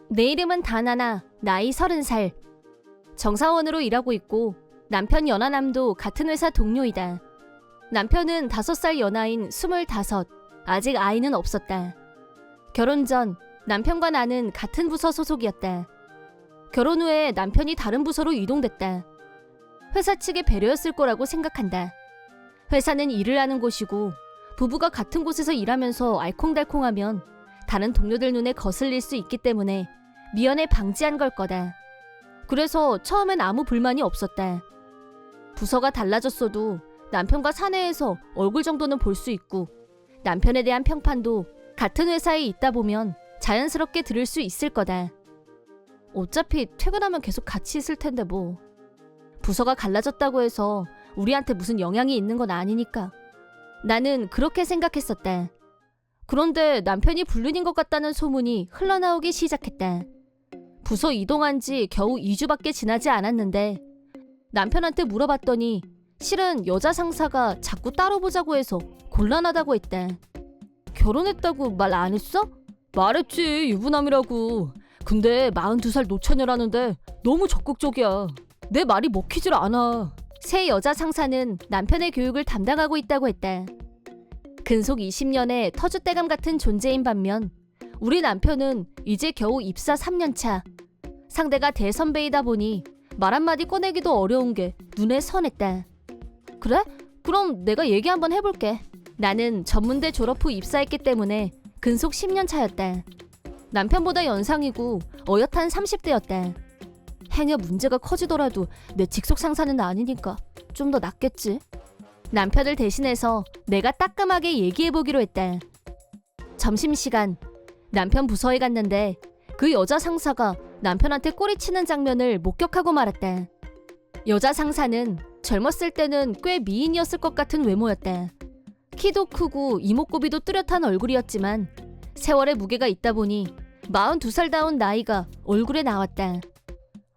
내 이름은 다나나, 나이 30살. 정사원으로 일하고 있고 남편 연하남도 같은 회사 동료이다. 남편은 5살 연하인 25, 아직 아이는 없었다. 결혼 전 남편과 나는 같은 부서 소속이었다. 결혼 후에 남편이 다른 부서로 이동됐다. 회사 측의 배려였을 거라고 생각한다. 회사는 일을 하는 곳이고 부부가 같은 곳에서 일하면서 알콩달콩하면 다른 동료들 눈에 거슬릴 수 있기 때문에 미연에 방지한 걸 거다. 그래서 처음엔 아무 불만이 없었다. 부서가 달라졌어도 남편과 사내에서 얼굴 정도는 볼 수 있고 남편에 대한 평판도 같은 회사에 있다 보면 자연스럽게 들을 수 있을 거다. 어차피 퇴근하면 계속 같이 있을 텐데 뭐. 부서가 갈라졌다고 해서 우리한테 무슨 영향이 있는 건 아니니까. 나는 그렇게 생각했었다. 그런데 남편이 불륜인 것 같다는 소문이 흘러나오기 시작했다. 부서 이동한 지 겨우 2주밖에 지나지 않았는데 남편한테 물어봤더니 실은 여자 상사가 자꾸 따로 보자고 해서 곤란하다고 했다. 결혼했다고 말 안 했어? 말했지, 유부남이라고. 근데 42살 노처녀라는데 너무 적극적이야. 내 말이 먹히질 않아. 새 여자 상사는 남편의 교육을 담당하고 있다고 했다. 근속 20년의 터줏대감 같은 존재인 반면 우리 남편은 이제 겨우 입사 3년 차. 상대가 대선배이다 보니 말 한마디 꺼내기도 어려운 게 눈에 선했다. 그래? 그럼 내가 얘기 한번 해볼게. 나는 전문대 졸업 후 입사했기 때문에 근속 10년 차였다. 남편보다 연상이고 어엿한 30대였다. 행여 문제가 커지더라도 내 직속 상사는 아니니까 좀 더 낫겠지. 남편을 대신해서 내가 따끔하게 얘기해보기로 했다. 점심시간 남편 부서에 갔는데 그 여자 상사가 남편한테 꼬리치는 장면을 목격하고 말았다. 여자 상사는 젊었을 때는 꽤 미인이었을 것 같은 외모였다. 키도 크고 이목구비도 뚜렷한 얼굴이었지만 세월의 무게가 있다 보니 42살다운 나이가 얼굴에 나왔다.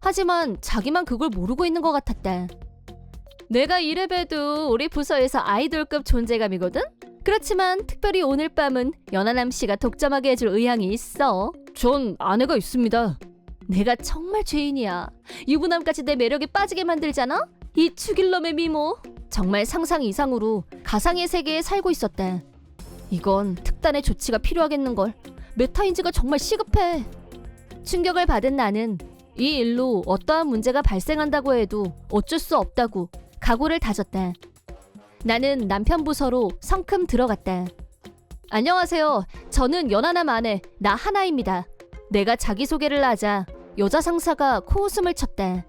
하지만 자기만 그걸 모르고 있는 것 같았다. 내가 이래봬도 우리 부서에서 아이돌급 존재감이거든? 그렇지만 특별히 오늘 밤은 연하남 씨가 독점하게 해줄 의향이 있어. 전 아내가 있습니다. 내가 정말 죄인이야. 유부남까지 내 매력에 빠지게 만들잖아? 이 죽일 놈의 미모. 정말 상상 이상으로 가상의 세계에 살고 있었다. 이건 특단의 조치가 필요하겠는걸. 메타인지가 정말 시급해. 충격을 받은 나는 이 일로 어떠한 문제가 발생한다고 해도 어쩔 수 없다고 각오를 다졌다. 나는 남편 부서로 성큼 들어갔다. 안녕하세요. 저는 연하남 아내 나하나입니다. 내가 자기소개를 하자 여자 상사가 코웃음을 쳤다.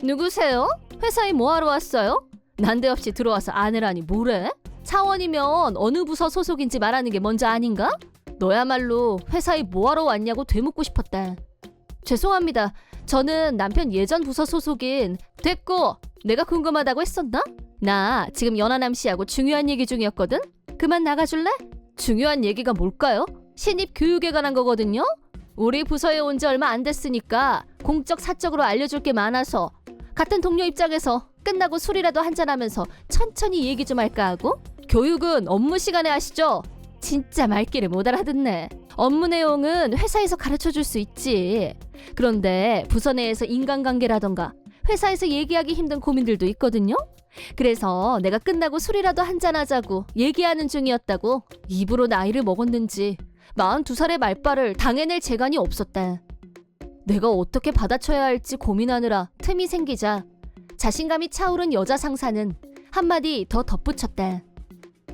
누구세요? 회사에 뭐하러 왔어요? 난데없이 들어와서 아내라니 뭐래? 차원이면 어느 부서 소속인지 말하는 게 먼저 아닌가? 너야말로 회사에 뭐하러 왔냐고 되묻고 싶었다. 죄송합니다. 저는 남편 예전 부서 소속인. 됐고, 내가 궁금하다고 했었나? 나 지금 연하남 씨하고 중요한 얘기 중이었거든? 그만 나가줄래? 중요한 얘기가 뭘까요? 신입 교육에 관한 거거든요? 우리 부서에 온 지 얼마 안 됐으니까 공적 사적으로 알려줄 게 많아서 같은 동료 입장에서 끝나고 술이라도 한잔하면서 천천히 얘기 좀 할까 하고. 교육은 업무 시간에 하시죠? 진짜 말귀를 못 알아듣네. 업무 내용은 회사에서 가르쳐줄 수 있지. 그런데 부서 내에서 인간관계라던가 회사에서 얘기하기 힘든 고민들도 있거든요. 그래서 내가 끝나고 술이라도 한잔하자고 얘기하는 중이었다고. 입으로 나이를 먹었는지 42살의 말발을 당해낼 재간이 없었다. 내가 어떻게 받아쳐야 할지 고민하느라 틈이 생기자 자신감이 차오른 여자 상사는 한마디 더 덧붙였다.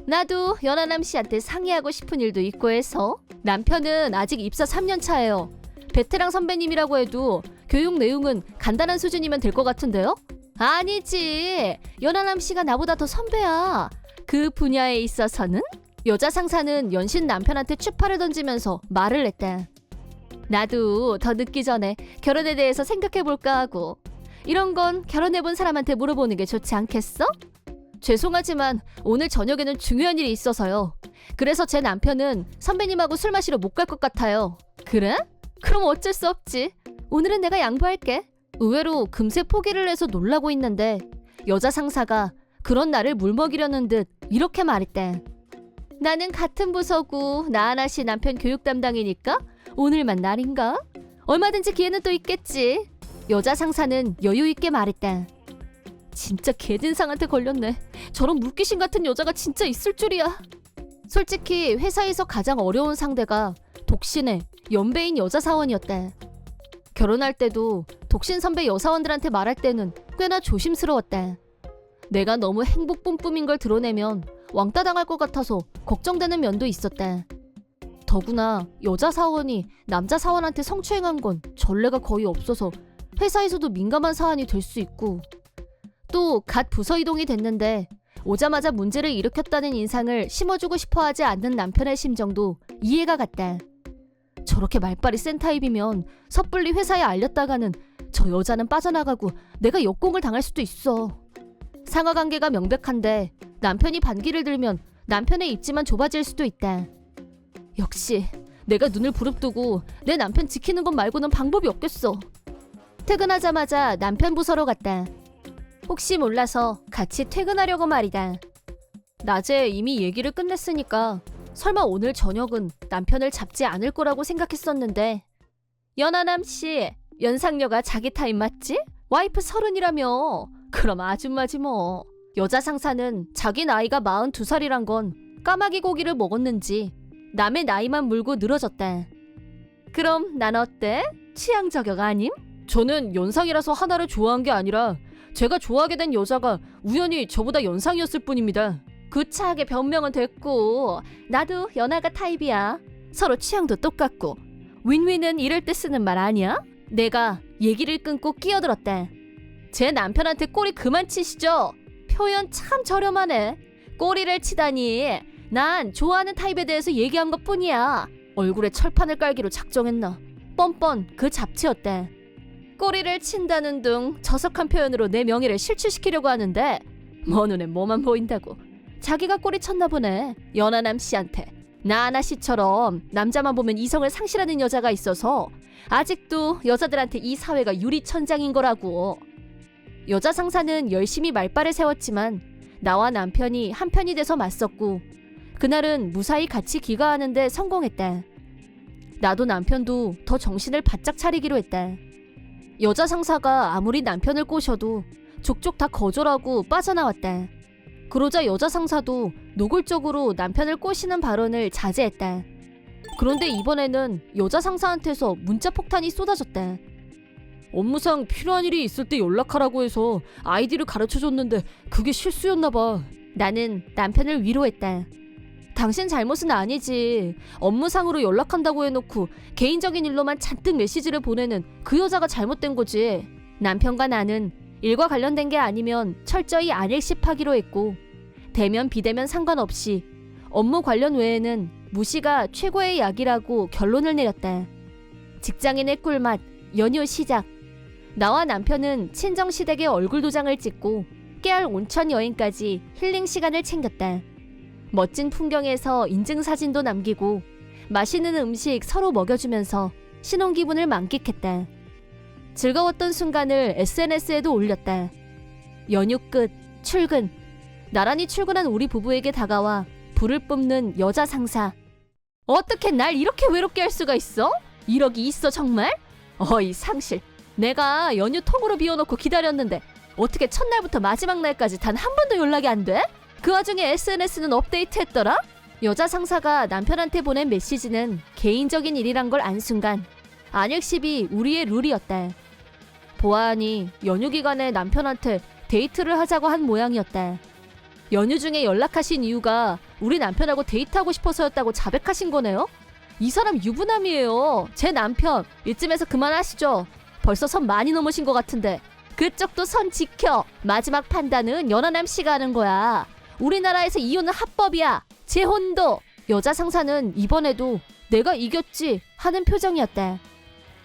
나도 연하남 씨한테 상의하고 싶은 일도 있고 해서. 남편은 아직 입사 3년 차예요. 베테랑 선배님이라고 해도 교육 내용은 간단한 수준이면 될 것 같은데요? 아니지. 연하남 씨가 나보다 더 선배야. 그 분야에 있어서는. 여자 상사는 연신 남편한테 추파를 던지면서 말을 했다. 나도 더 늦기 전에 결혼에 대해서 생각해볼까 하고. 이런 건 결혼해본 사람한테 물어보는 게 좋지 않겠어? 죄송하지만 오늘 저녁에는 중요한 일이 있어서요. 그래서 제 남편은 선배님하고 술 마시러 못 갈 것 같아요. 그래? 그럼 어쩔 수 없지. 오늘은 내가 양보할게. 의외로 금세 포기를 해서 놀라고 있는데 여자 상사가 그런 나를 물먹이려는 듯 이렇게 말했대. 나는 같은 부서고 나하나 씨 남편 교육 담당이니까 오늘만 날인가? 얼마든지 기회는 또 있겠지. 여자 상사는 여유 있게 말했다. 진짜 개진상한테 걸렸네. 저런 물귀신 같은 여자가 진짜 있을 줄이야. 솔직히 회사에서 가장 어려운 상대가 독신의 연배인 여자 사원이었다. 결혼할 때도 독신 선배 여사원들한테 말할 때는 꽤나 조심스러웠다. 내가 너무 행복 뿜뿜인 걸 드러내면 왕따 당할 것 같아서 걱정되는 면도 있었다. 더구나 여자 사원이 남자 사원한테 성추행한 건 전례가 거의 없어서 회사에서도 민감한 사안이 될 수 있고, 또 갓 부서 이동이 됐는데 오자마자 문제를 일으켰다는 인상을 심어주고 싶어하지 않는 남편의 심정도 이해가 갔다. 저렇게 말빨이 센 타입이면 섣불리 회사에 알렸다가는 저 여자는 빠져나가고 내가 역공을 당할 수도 있어. 상하관계가 명백한데 남편이 반기를 들면 남편의 입지만 좁아질 수도 있다. 역시 내가 눈을 부릅뜨고 내 남편 지키는 것 말고는 방법이 없겠어. 퇴근하자마자 남편 부서로 갔다. 혹시 몰라서 같이 퇴근하려고 말이다. 낮에 이미 얘기를 끝냈으니까 설마 오늘 저녁은 남편을 잡지 않을 거라고 생각했었는데, 연하남 씨, 연상녀가 자기 타입 맞지? 와이프 30이라며. 그럼 아줌마지 뭐. 여자 상사는 자기 나이가 42살이란 건 까마귀 고기를 먹었는지 남의 나이만 물고 늘어졌다. 그럼 난 어때? 취향 저격 아님? 저는 연상이라서 하나를 좋아한 게 아니라 제가 좋아하게 된 여자가 우연히 저보다 연상이었을 뿐입니다. 구차하게 변명은 됐고, 나도 연하가 타입이야. 서로 취향도 똑같고 윈윈은 이럴 때 쓰는 말 아니야? 내가 얘기를 끊고 끼어들었다. 제 남편한테 꼬리 그만 치시죠. 표현 참 저렴하네. 꼬리를 치다니. 난 좋아하는 타입에 대해서 얘기한 것뿐이야. 얼굴에 철판을 깔기로 작정했나. 뻔뻔 그 잡채였대. 꼬리를 친다는 둥 저속한 표현으로 내 명예를 실추시키려고 하는데 뭐 눈에 뭐만 보인다고. 자기가 꼬리 쳤나 보네. 연하남 씨한테. 나아나 씨처럼 남자만 보면 이성을 상실하는 여자가 있어서 아직도 여자들한테 이 사회가 유리천장인 거라고. 여자 상사는 열심히 말발을 세웠지만 나와 남편이 한편이 돼서 맞섰고, 그날은 무사히 같이 귀가하는데 성공했다. 나도 남편도 더 정신을 바짝 차리기로 했다. 여자 상사가 아무리 남편을 꼬셔도 족족 다 거절하고 빠져나왔다. 그러자 여자 상사도 노골적으로 남편을 꼬시는 발언을 자제했다. 그런데 이번에는 여자 상사한테서 문자 폭탄이 쏟아졌다. 업무상 필요한 일이 있을 때 연락하라고 해서 아이디를 가르쳐줬는데 그게 실수였나 봐. 나는 남편을 위로했다. 당신 잘못은 아니지. 업무상으로 연락한다고 해놓고 개인적인 일로만 잔뜩 메시지를 보내는 그 여자가 잘못된 거지. 남편과 나는 일과 관련된 게 아니면 철저히 안일십하기로 했고, 대면 비대면 상관없이 업무 관련 외에는 무시가 최고의 약이라고 결론을 내렸다. 직장인의 꿀맛, 연휴 시작. 나와 남편은 친정시댁에 얼굴 도장을 찍고 깨알 온천 여행까지 힐링 시간을 챙겼다. 멋진 풍경에서 인증사진도 남기고 맛있는 음식 서로 먹여주면서 신혼기분을 만끽했다. 즐거웠던 순간을 SNS에도 올렸다. 연휴 끝, 출근. 나란히 출근한 우리 부부에게 다가와 불을 뿜는 여자 상사. 어떻게 날 이렇게 외롭게 할 수가 있어? 이러기 있어 정말? 어이 상실. 내가 연휴 통으로 비워놓고 기다렸는데 어떻게 첫날부터 마지막 날까지 단 한 번도 연락이 안 돼? 그 와중에 SNS는 업데이트했더라? 여자 상사가 남편한테 보낸 메시지는 개인적인 일이란 걸 안 순간 안익십이 우리의 룰이었다. 보아하니 연휴 기간에 남편한테 데이트를 하자고 한 모양이었다. 연휴 중에 연락하신 이유가 우리 남편하고 데이트하고 싶어서였다고 자백하신 거네요? 이 사람 유부남이에요. 제 남편. 이쯤에서 그만하시죠. 벌써 선 많이 넘으신 것 같은데. 그쪽도 선 지켜. 마지막 판단은 연하남 씨가 하는 거야. 우리나라에서 이혼은 합법이야. 재혼도. 여자 상사는 이번에도 내가 이겼지 하는 표정이었다.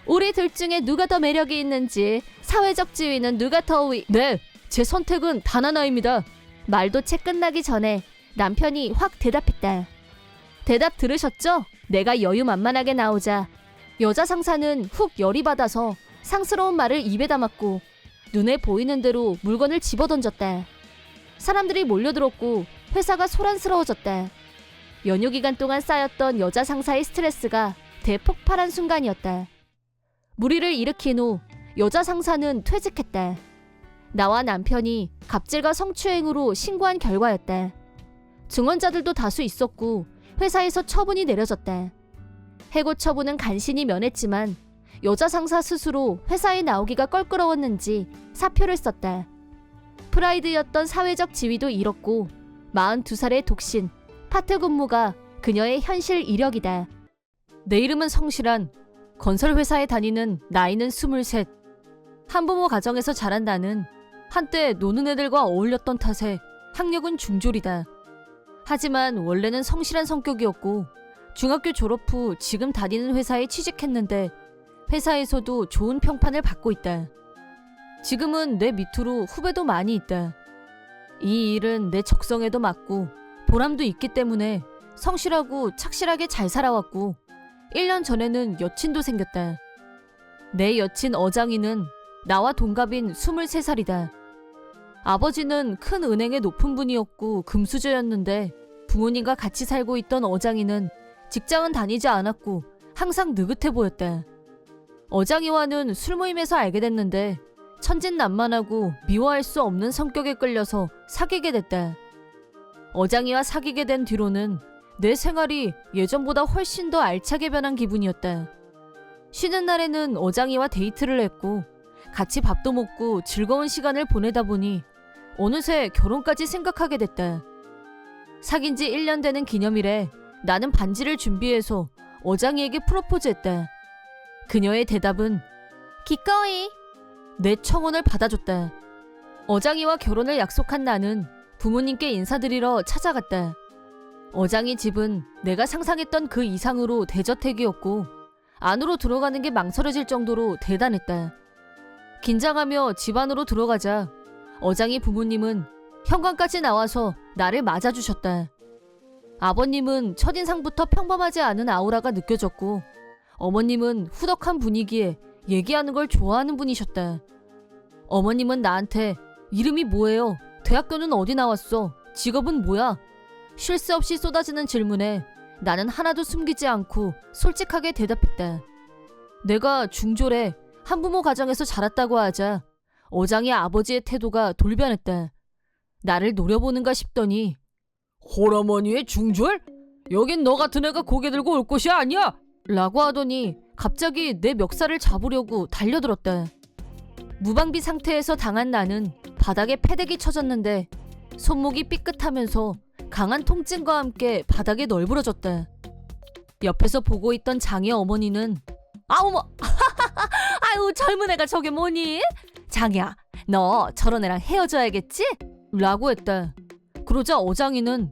우리 둘 중에 누가 더 매력이 있는지, 사회적 지위는 누가 더 네, 제 선택은 단 하나입니다. 말도 채 끝나기 전에 남편이 확 대답했다. 대답 들으셨죠? 내가 여유만만하게 나오자 여자 상사는 훅 열이 받아서 상스러운 말을 입에 담았고 눈에 보이는 대로 물건을 집어던졌다. 사람들이 몰려들었고 회사가 소란스러워졌다. 연휴 기간 동안 쌓였던 여자 상사의 스트레스가 대폭발한 순간이었다. 무리를 일으킨 후 여자 상사는 퇴직했다. 나와 남편이 갑질과 성추행으로 신고한 결과였다. 증언자들도 다수 있었고 회사에서 처분이 내려졌다. 해고 처분은 간신히 면했지만 여자 상사 스스로 회사에 나오기가 껄끄러웠는지 사표를 썼다. 프라이드였던 사회적 지위도 잃었고 42살의 독신, 파트 근무가 그녀의 현실 이력이다. 내 이름은 성실한, 건설회사에 다니는 나이는 23. 한부모 가정에서 자란 나는 한때 노는 애들과 어울렸던 탓에 학력은 중졸이다. 하지만 원래는 성실한 성격이었고 중학교 졸업 후 지금 다니는 회사에 취직했는데 회사에서도 좋은 평판을 받고 있다. 지금은 내 밑으로 후배도 많이 있다. 이 일은 내 적성에도 맞고 보람도 있기 때문에 성실하고 착실하게 잘 살아왔고 1년 전에는 여친도 생겼다. 내 여친 어장이는 나와 동갑인 23살이다. 아버지는 큰 은행의 높은 분이었고 금수저였는데 부모님과 같이 살고 있던 어장이는 직장은 다니지 않았고 항상 느긋해 보였다. 어장이와는 술 모임에서 알게 됐는데 천진난만하고 미워할 수 없는 성격에 끌려서 사귀게 됐다. 어장이와 사귀게 된 뒤로는 내 생활이 예전보다 훨씬 더 알차게 변한 기분이었다. 쉬는 날에는 어장이와 데이트를 했고 같이 밥도 먹고 즐거운 시간을 보내다 보니 어느새 결혼까지 생각하게 됐다. 사귄 지 1년 되는 기념일에 나는 반지를 준비해서 어장이에게 프로포즈했다. 그녀의 대답은 기꺼이 내 청혼을 받아줬다. 어장이와 결혼을 약속한 나는 부모님께 인사드리러 찾아갔다. 어장이 집은 내가 상상했던 그 이상으로 대저택이었고 안으로 들어가는 게 망설여질 정도로 대단했다. 긴장하며 집 안으로 들어가자 어장이 부모님은 현관까지 나와서 나를 맞아주셨다. 아버님은 첫인상부터 평범하지 않은 아우라가 느껴졌고 어머님은 후덕한 분위기에 얘기하는 걸 좋아하는 분이셨다. 어머님은 나한테 이름이 뭐예요? 대학교는 어디 나왔어? 직업은 뭐야? 쉴 새 없이 쏟아지는 질문에 나는 하나도 숨기지 않고 솔직하게 대답했다. 내가 중졸에 한부모 가정에서 자랐다고 하자 어장이 아버지의 태도가 돌변했다. 나를 노려보는가 싶더니 홀어머니의 중졸? 여긴 너 같은 애가 고개 들고 올 곳이 아니야! 라고 하더니 갑자기 내 멱살을 잡으려고 달려들었다. 무방비 상태에서 당한 나는 바닥에 패대기 쳐졌는데 손목이 삐끗하면서 강한 통증과 함께 바닥에 널브러졌다. 옆에서 보고 있던 장의 어머니는 어머 아유 젊은 애가 저게 뭐니? 장이야 너 저런 애랑 헤어져야겠지? 라고 했다. 그러자 어장이는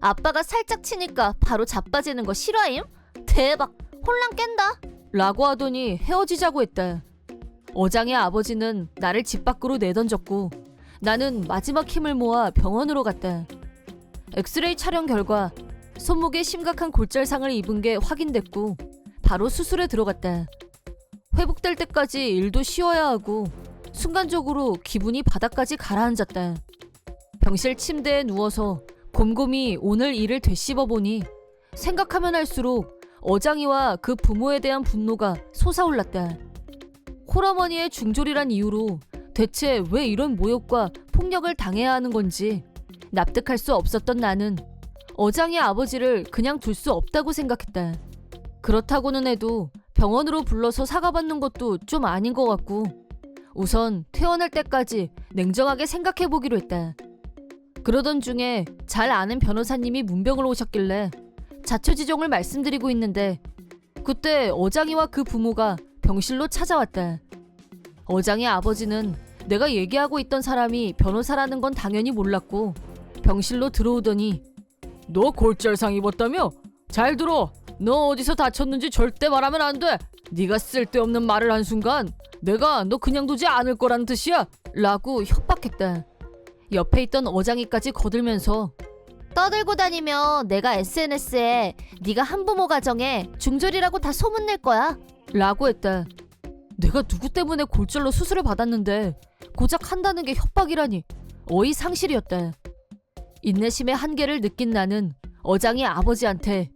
아빠가 살짝 치니까 바로 자빠지는 거 실화임? 대박 혼란 깬다 라고 하더니 헤어지자고 했다. 어장의 아버지는 나를 집 밖으로 내던졌고 나는 마지막 힘을 모아 병원으로 갔다. 엑스레이 촬영 결과 손목에 심각한 골절상을 입은 게 확인됐고 바로 수술에 들어갔다. 회복될 때까지 일도 쉬어야 하고 순간적으로 기분이 바닥까지 가라앉았다. 병실 침대에 누워서 곰곰이 오늘 일을 되씹어보니 생각하면 할수록 어장이와 그 부모에 대한 분노가 솟아올랐다. 홀어머니의 중졸이란 이유로 대체 왜 이런 모욕과 폭력을 당해야 하는 건지 납득할 수 없었던 나는 어장의 아버지를 그냥 둘 수 없다고 생각했다. 그렇다고는 해도 병원으로 불러서 사과받는 것도 좀 아닌 것 같고 우선 퇴원할 때까지 냉정하게 생각해보기로 했다. 그러던 중에 잘 아는 변호사님이 문병을 오셨길래 자초지종을 말씀드리고 있는데 그때 어장이와 그 부모가 병실로 찾아왔다. 어장의 아버지는 내가 얘기하고 있던 사람이 변호사라는 건 당연히 몰랐고 병실로 들어오더니 너 골절상 입었다며? 잘 들어. 너 어디서 다쳤는지 절대 말하면 안 돼. 네가 쓸데없는 말을 한 순간 내가 너 그냥 두지 않을 거라는 뜻이야. 라고 협박했다. 옆에 있던 어장이까지 거들면서 떠들고 다니면 내가 SNS에 네가 한부모 가정에 중졸이라고 다 소문낼 거야. 라고 했다. 내가 누구 때문에 골절로 수술을 받았는데 고작 한다는 게 협박이라니 어이 상실이었다. 인내심의 한계를 느낀 나는 어장이 아버지한테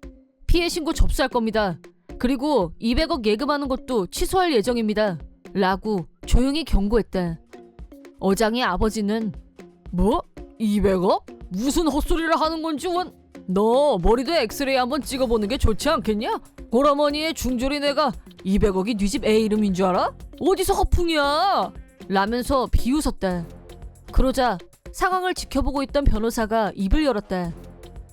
피해 신고 접수할 겁니다. 그리고 200억 예금하는 것도 취소할 예정입니다. 라고 조용히 경고했다. 어장의 아버지는 뭐? 200억? 무슨 헛소리를 하는 건지 너 머리도 엑스레이 한번 찍어보는 게 좋지 않겠냐? 고라머니의 중졸이네가 200억이 네 집 애 이름인 줄 알아? 어디서 허풍이야? 라면서 비웃었다. 그러자 상황을 지켜보고 있던 변호사가 입을 열었다.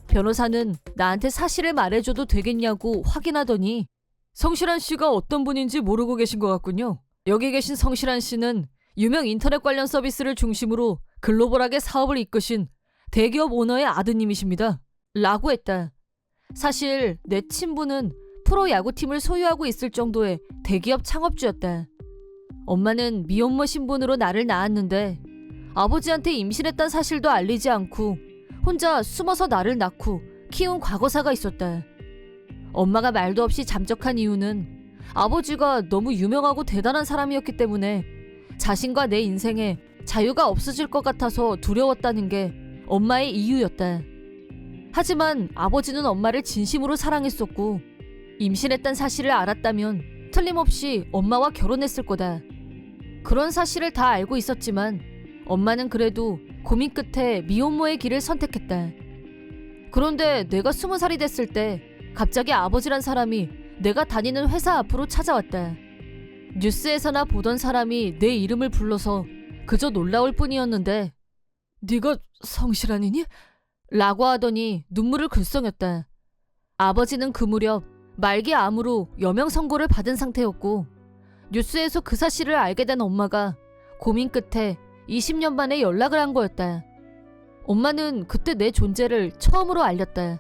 변호사는 나한테 사실을 말해줘도 되겠냐고 확인하더니 성실한 씨가 어떤 분인지 모르고 계신 것 같군요. 여기 계신 성실한 씨는 유명 인터넷 관련 서비스를 중심으로 글로벌하게 사업을 이끄신 대기업 오너의 아드님이십니다. 라고 했다. 사실 내 친부는 프로야구팀을 소유하고 있을 정도의 대기업 창업주였다. 엄마는 미혼모 신분으로 나를 낳았는데 아버지한테 임신했다는 사실도 알리지 않고 혼자 숨어서 나를 낳고 키운 과거사가 있었다. 엄마가 말도 없이 잠적한 이유는 아버지가 너무 유명하고 대단한 사람이었기 때문에 자신과 내 인생에 자유가 없어질 것 같아서 두려웠다는 게 엄마의 이유였다. 하지만 아버지는 엄마를 진심으로 사랑했었고 임신했단 사실을 알았다면 틀림없이 엄마와 결혼했을 거다. 그런 사실을 다 알고 있었지만 엄마는 그래도 고민 끝에 미혼모의 길을 선택했다. 그런데 내가 20살이 됐을 때 갑자기 아버지란 사람이 내가 다니는 회사 앞으로 찾아왔다. 뉴스에서나 보던 사람이 내 이름을 불러서 그저 놀라울 뿐이었는데 네가 성실한이니? 라고 하더니 눈물을 글썽였다. 아버지는 그 무렵 말기 암으로 여명 선고를 받은 상태였고 뉴스에서 그 사실을 알게 된 엄마가 고민 끝에 20년 만에 연락을 한 거였다. 엄마는 그때 내 존재를 처음으로 알렸다.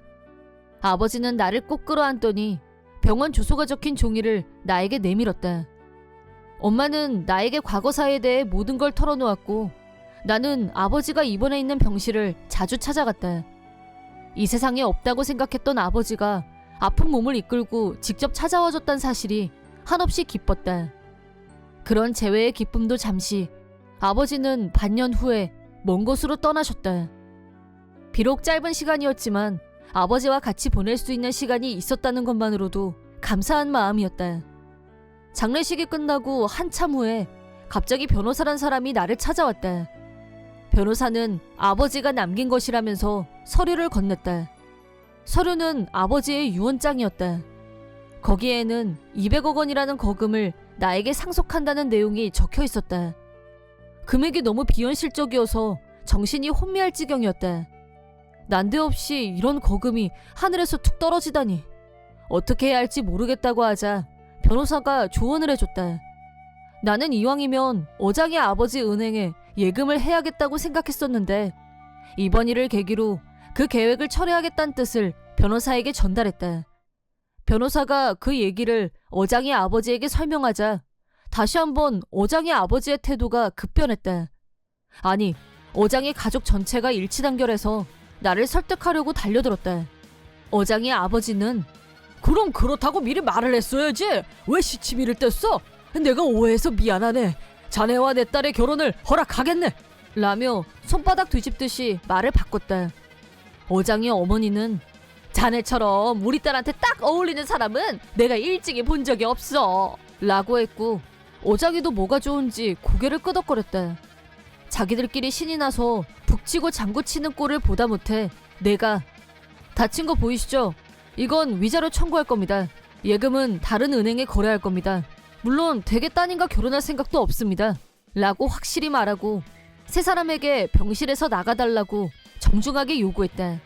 아버지는 나를 꼭 끌어안더니 병원 주소가 적힌 종이를 나에게 내밀었다. 엄마는 나에게 과거사에 대해 모든 걸 털어놓았고 나는 아버지가 입원해 있는 병실을 자주 찾아갔다. 이 세상에 없다고 생각했던 아버지가 아픈 몸을 이끌고 직접 찾아와줬다는 사실이 한없이 기뻤다. 그런 재회의 기쁨도 잠시 아버지는 반년 후에 먼 곳으로 떠나셨다. 비록 짧은 시간이었지만 아버지와 같이 보낼 수 있는 시간이 있었다는 것만으로도 감사한 마음이었다. 장례식이 끝나고 한참 후에 갑자기 변호사란 사람이 나를 찾아왔다. 변호사는 아버지가 남긴 것이라면서 서류를 건넸다. 서류는 아버지의 유언장이었다. 거기에는 200억 원이라는 거금을 나에게 상속한다는 내용이 적혀 있었다. 금액이 너무 비현실적이어서 정신이 혼미할 지경이었다. 난데없이 이런 거금이 하늘에서 툭 떨어지다니. 어떻게 해야 할지 모르겠다고 하자 변호사가 조언을 해줬다. 나는 이왕이면 어장의 아버지 은행에 예금을 해야겠다고 생각했었는데 이번 일을 계기로 그 계획을 철회하겠다는 뜻을 변호사에게 전달했다. 변호사가 그 얘기를 어장의 아버지에게 설명하자 다시 한번 어장의 아버지의 태도가 급변했다. 아니, 어장의 가족 전체가 일치단결해서 나를 설득하려고 달려들었다. 어장의 아버지는 그럼 그렇다고 미리 말을 했어야지. 왜 시치미를 뗐어? 내가 오해해서 미안하네. 자네와 내 딸의 결혼을 허락하겠네. 라며 손바닥 뒤집듯이 말을 바꿨다. 어장의 어머니는 자네처럼 우리 딸한테 딱 어울리는 사람은 내가 일찍이 본 적이 없어. 라고 했고 어장이도 뭐가 좋은지 고개를 끄덕거렸다. 자기들끼리 신이 나서 북치고 장구치는 꼴을 보다 못해 내가 다친 거 보이시죠? 이건 위자료 청구할 겁니다. 예금은 다른 은행에 거래할 겁니다. 물론 댁의 따님과 결혼할 생각도 없습니다. 라고 확실히 말하고 세 사람에게 병실에서 나가달라고 정중하게 요구했다.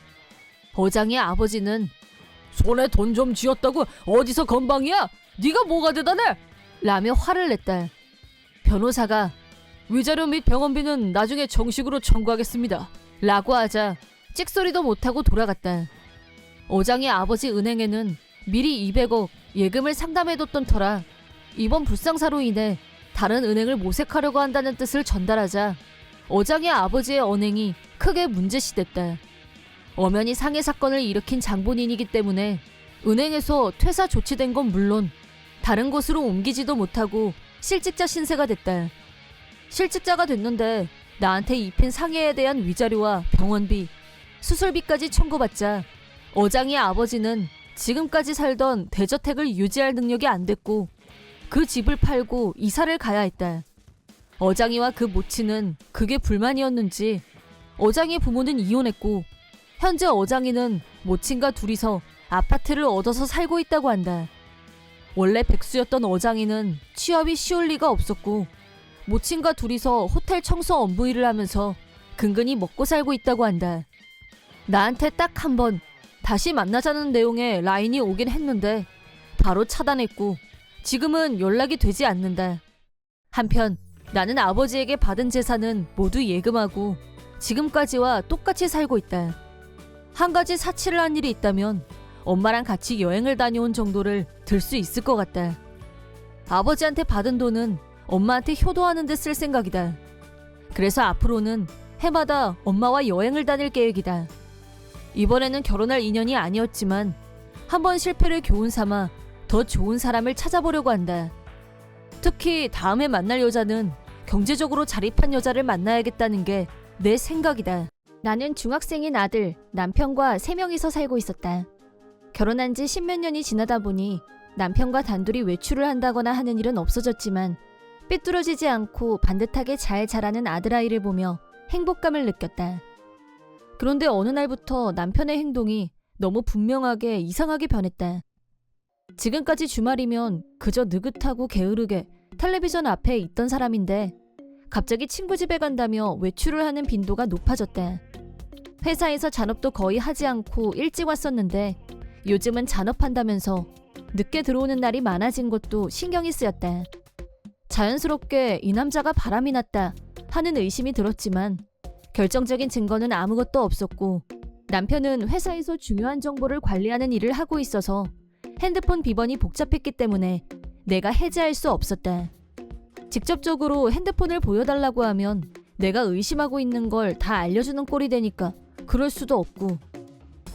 어장의 아버지는 손에 돈 좀 쥐었다고 어디서 건방이야? 네가 뭐가 대단해? 라며 화를 냈다. 변호사가 위자료 및 병원비는 나중에 정식으로 청구하겠습니다. 라고 하자 찍소리도 못하고 돌아갔다. 어장의 아버지 은행에는 미리 200억 예금을 상담해뒀던 터라 이번 불상사로 인해 다른 은행을 모색하려고 한다는 뜻을 전달하자 어장의 아버지의 언행이 크게 문제시됐다. 엄연히 상해 사건을 일으킨 장본인이기 때문에 은행에서 퇴사 조치된 건 물론 다른 곳으로 옮기지도 못하고 실직자 신세가 됐다. 실직자가 됐는데 나한테 입힌 상해에 대한 위자료와 병원비, 수술비까지 청구받자 어장의 아버지는 지금까지 살던 대저택을 유지할 능력이 안 됐고 그 집을 팔고 이사를 가야 했다. 어장이와 그 모친은 그게 불만이었는지 어장이의 부모는 이혼했고 현재 어장이는 모친과 둘이서 아파트를 얻어서 살고 있다고 한다. 원래 백수였던 어장이는 취업이 쉬울 리가 없었고 모친과 둘이서 호텔 청소 업무 일을 하면서 근근히 먹고 살고 있다고 한다. 나한테 딱 한 번 다시 만나자는 내용의 라인이 오긴 했는데 바로 차단했고 지금은 연락이 되지 않는다. 한편 나는 아버지에게 받은 재산은 모두 예금하고 지금까지와 똑같이 살고 있다. 한 가지 사치를 한 일이 있다면 엄마랑 같이 여행을 다녀온 정도를 들 수 있을 것 같다. 아버지한테 받은 돈은 엄마한테 효도하는 데 쓸 생각이다. 그래서 앞으로는 해마다 엄마와 여행을 다닐 계획이다. 이번에는 결혼할 인연이 아니었지만 한번 실패를 교훈 삼아 더 좋은 사람을 찾아보려고 한다. 특히 다음에 만날 여자는 경제적으로 자립한 여자를 만나야겠다는 게 내 생각이다. 나는 중학생인 아들, 남편과 3명이서 살고 있었다. 결혼한 지 10몇 년이 지나다 보니 남편과 단둘이 외출을 한다거나 하는 일은 없어졌지만 삐뚤어지지 않고 반듯하게 잘 자라는 아들아이를 보며 행복감을 느꼈다. 그런데 어느 날부터 남편의 행동이 너무 분명하게 이상하게 변했다. 지금까지 주말이면 그저 느긋하고 게으르게 텔레비전 앞에 있던 사람인데 갑자기 친구 집에 간다며 외출을 하는 빈도가 높아졌다. 회사에서 잔업도 거의 하지 않고 일찍 왔었는데 요즘은 잔업한다면서 늦게 들어오는 날이 많아진 것도 신경이 쓰였다. 자연스럽게 이 남자가 바람이 났다 하는 의심이 들었지만 결정적인 증거는 아무것도 없었고 남편은 회사에서 중요한 정보를 관리하는 일을 하고 있어서 핸드폰 비번이 복잡했기 때문에 내가 해제할 수 없었다. 직접적으로 핸드폰을 보여달라고 하면 내가 의심하고 있는 걸 다 알려주는 꼴이 되니까 그럴 수도 없고.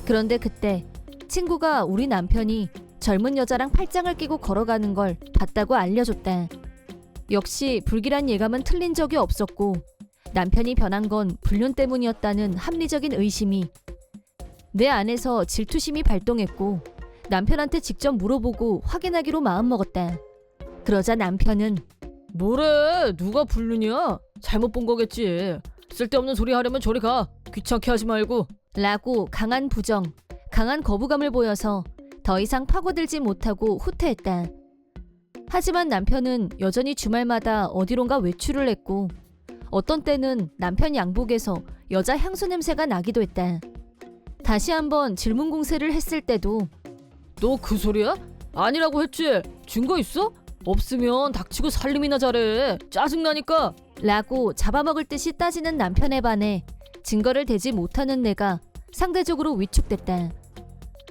그런데 그때 친구가 우리 남편이 젊은 여자랑 팔짱을 끼고 걸어가는 걸 봤다고 알려줬다. 역시 불길한 예감은 틀린 적이 없었고 남편이 변한 건 불륜 때문이었다는 합리적인 의심이 내 안에서 질투심이 발동했고 남편한테 직접 물어보고 확인하기로 마음먹었다. 그러자 남편은 뭐래? 누가 불륜이야? 잘못 본 거겠지. 쓸데없는 소리 하려면 저리 가. 귀찮게 하지 말고. 라고 강한 부정, 강한 거부감을 보여서 더 이상 파고들지 못하고 후퇴했다. 하지만 남편은 여전히 주말마다 어디론가 외출을 했고 어떤 때는 남편 양복에서 여자 향수 냄새가 나기도 했다. 다시 한번 질문 공세를 했을 때도 너 그 소리야? 아니라고 했지. 증거 있어? 없으면 닥치고 살림이나 잘해. 짜증나니까. 라고 잡아먹을 듯이 따지는 남편에 반해 증거를 대지 못하는 내가 상대적으로 위축됐다.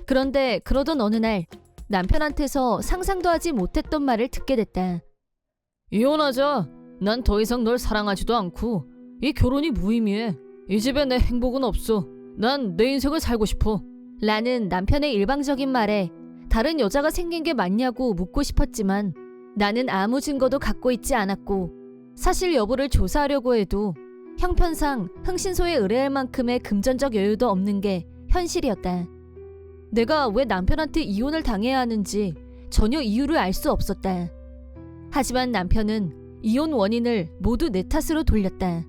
그런데 그러던 어느 날 남편한테서 상상도 하지 못했던 말을 듣게 됐다. 이혼하자. 난 더 이상 널 사랑하지도 않고 이 결혼이 무의미해. 이 집에 내 행복은 없어. 난 내 인생을 살고 싶어. 라는 남편의 일방적인 말에 다른 여자가 생긴 게 맞냐고 묻고 싶었지만 나는 아무 증거도 갖고 있지 않았고 사실 여부를 조사하려고 해도 형편상 흥신소에 의뢰할 만큼의 금전적 여유도 없는 게 현실이었다. 내가 왜 남편한테 이혼을 당해야 하는지 전혀 이유를 알 수 없었다. 하지만 남편은 이혼 원인을 모두 내 탓으로 돌렸다.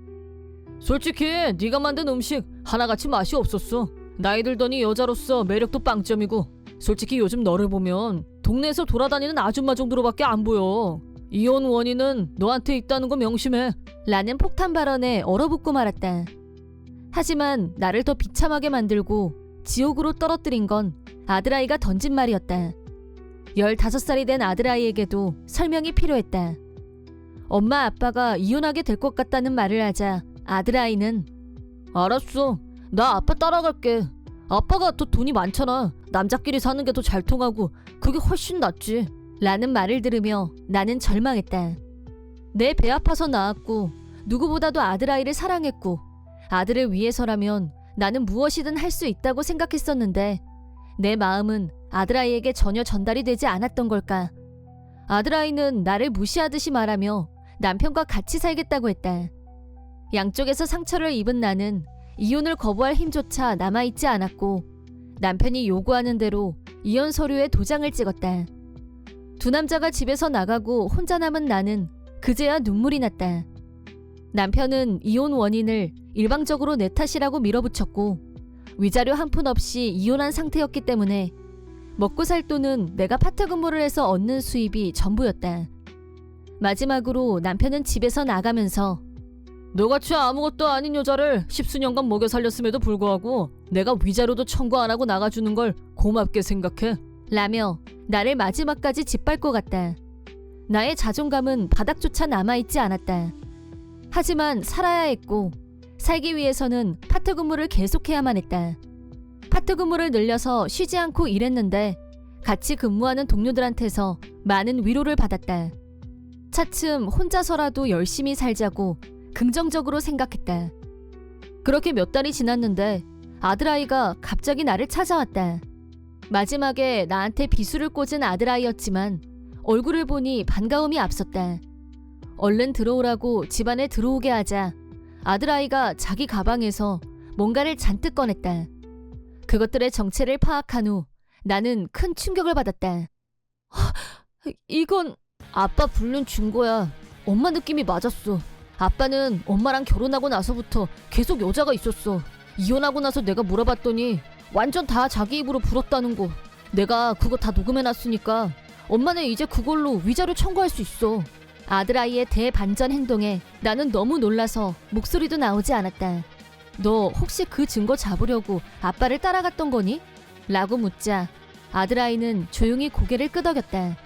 솔직히 네가 만든 음식 하나같이 맛이 없었어. 나이 들더니 여자로서 매력도 빵점이고 솔직히 요즘 너를 보면 동네에서 돌아다니는 아줌마 정도로밖에 안 보여. 이혼 원인은 너한테 있다는 거 명심해. 라는 폭탄 발언에 얼어붙고 말았다. 하지만 나를 더 비참하게 만들고 지옥으로 떨어뜨린 건 아들아이가 던진 말이었다. 15살이 된 아들아이에게도 설명이 필요했다. 엄마 아빠가 이혼하게 될 것 같다는 말을 하자 아들아이는 알았어. 나 아빠 따라갈게. 아빠가 더 돈이 많잖아. 남자끼리 사는 게 더 잘 통하고 그게 훨씬 낫지. 라는 말을 들으며 나는 절망했다. 내 배 아파서 낳았고 누구보다도 아들아이를 사랑했고 아들을 위해서라면 나는 무엇이든 할 수 있다고 생각했었는데 내 마음은 아들아이에게 전혀 전달이 되지 않았던 걸까. 아들아이는 나를 무시하듯이 말하며 남편과 같이 살겠다고 했다. 양쪽에서 상처를 입은 나는 이혼을 거부할 힘조차 남아있지 않았고 남편이 요구하는 대로 이혼 서류에 도장을 찍었다. 두 남자가 집에서 나가고 혼자 남은 나는 그제야 눈물이 났다. 남편은 이혼 원인을 일방적으로 내 탓이라고 밀어붙였고 위자료 한 푼 없이 이혼한 상태였기 때문에 먹고 살 돈은 내가 파트근무를 해서 얻는 수입이 전부였다. 마지막으로 남편은 집에서 나가면서 너같이 아무것도 아닌 여자를 10수년간 먹여 살렸음에도 불구하고 내가 위자료도 청구 안 하고 나가주는 걸 고맙게 생각해. 라며 나를 마지막까지 짓밟고 갔다. 나의 자존감은 바닥조차 남아있지 않았다. 하지만 살아야 했고 살기 위해서는 파트근무를 계속해야만 했다. 파트근무를 늘려서 쉬지 않고 일했는데 같이 근무하는 동료들한테서 많은 위로를 받았다. 차츰 혼자서라도 열심히 살자고 긍정적으로 생각했다. 그렇게 몇 달이 지났는데 아들아이가 갑자기 나를 찾아왔다. 마지막에 나한테 비수를 꽂은 아들아이였지만 얼굴을 보니 반가움이 앞섰다. 얼른 들어오라고 집안에 들어오게 하자 아들아이가 자기 가방에서 뭔가를 잔뜩 꺼냈다. 그것들의 정체를 파악한 후 나는 큰 충격을 받았다. 이건 아빠 불륜 준 거야. 엄마 느낌이 맞았어. 아빠는 엄마랑 결혼하고 나서부터 계속 여자가 있었어. 이혼하고 나서 내가 물어봤더니 완전 다 자기 입으로 불었다는 거. 내가 그거 다 녹음해놨으니까 엄마는 이제 그걸로 위자료 청구할 수 있어. 아들아이의 대반전 행동에 나는 너무 놀라서 목소리도 나오지 않았다. 너 혹시 그 증거 잡으려고 아빠를 따라갔던 거니? 라고 묻자 아들아이는 조용히 고개를 끄덕였다.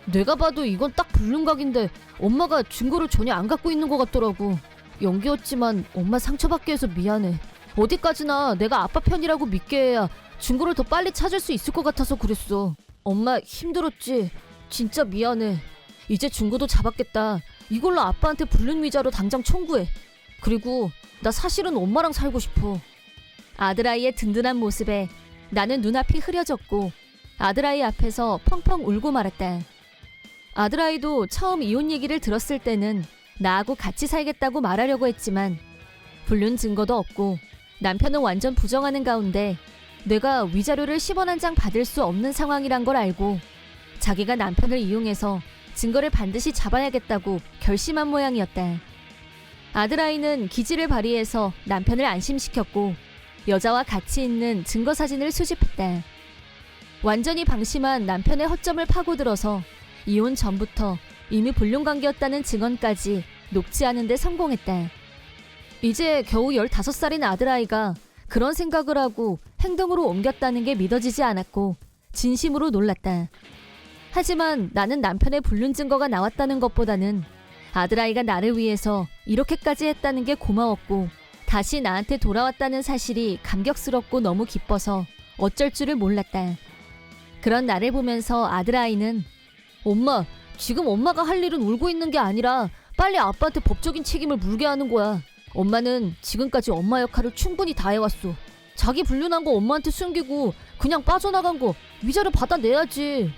내가 봐도 이건 딱 불륜각인데 엄마가 증거를 전혀 안 갖고 있는 것 같더라고. 연기였지만 엄마 상처받게 해서 미안해. 어디까지나 내가 아빠 편이라고 믿게 해야 증거를 더 빨리 찾을 수 있을 것 같아서 그랬어. 엄마 힘들었지? 진짜 미안해. 이제 증거도 잡았겠다. 이걸로 아빠한테 불륜 위자료 당장 청구해. 그리고 나 사실은 엄마랑 살고 싶어. 아들아이의 든든한 모습에 나는 눈앞이 흐려졌고 아들아이 앞에서 펑펑 울고 말았다. 아들아이도 처음 이혼 얘기를 들었을 때는 나하고 같이 살겠다고 말하려고 했지만 불륜 증거도 없고 남편은 완전 부정하는 가운데 내가 위자료를 10원 한 장 받을 수 없는 상황이란 걸 알고 자기가 남편을 이용해서 증거를 반드시 잡아야겠다고 결심한 모양이었다. 아들아이는 기지를 발휘해서 남편을 안심시켰고 여자와 같이 있는 증거 사진을 수집했다. 완전히 방심한 남편의 허점을 파고들어서 이혼 전부터 이미 불륜 관계였다는 증언까지 녹지 않은 데 성공했다. 이제 겨우 15살인 아들아이가 그런 생각을 하고 행동으로 옮겼다는 게 믿어지지 않았고 진심으로 놀랐다. 하지만 나는 남편의 불륜 증거가 나왔다는 것보다는 아들아이가 나를 위해서 이렇게까지 했다는 게 고마웠고 다시 나한테 돌아왔다는 사실이 감격스럽고 너무 기뻐서 어쩔 줄을 몰랐다. 그런 나를 보면서 아들아이는 엄마, 지금 엄마가 할 일은 울고 있는 게 아니라 빨리 아빠한테 법적인 책임을 물게 하는 거야. 엄마는 지금까지 엄마 역할을 충분히 다해왔어. 자기 불륜한 거 엄마한테 숨기고 그냥 빠져나간 거 위자료 받아내야지.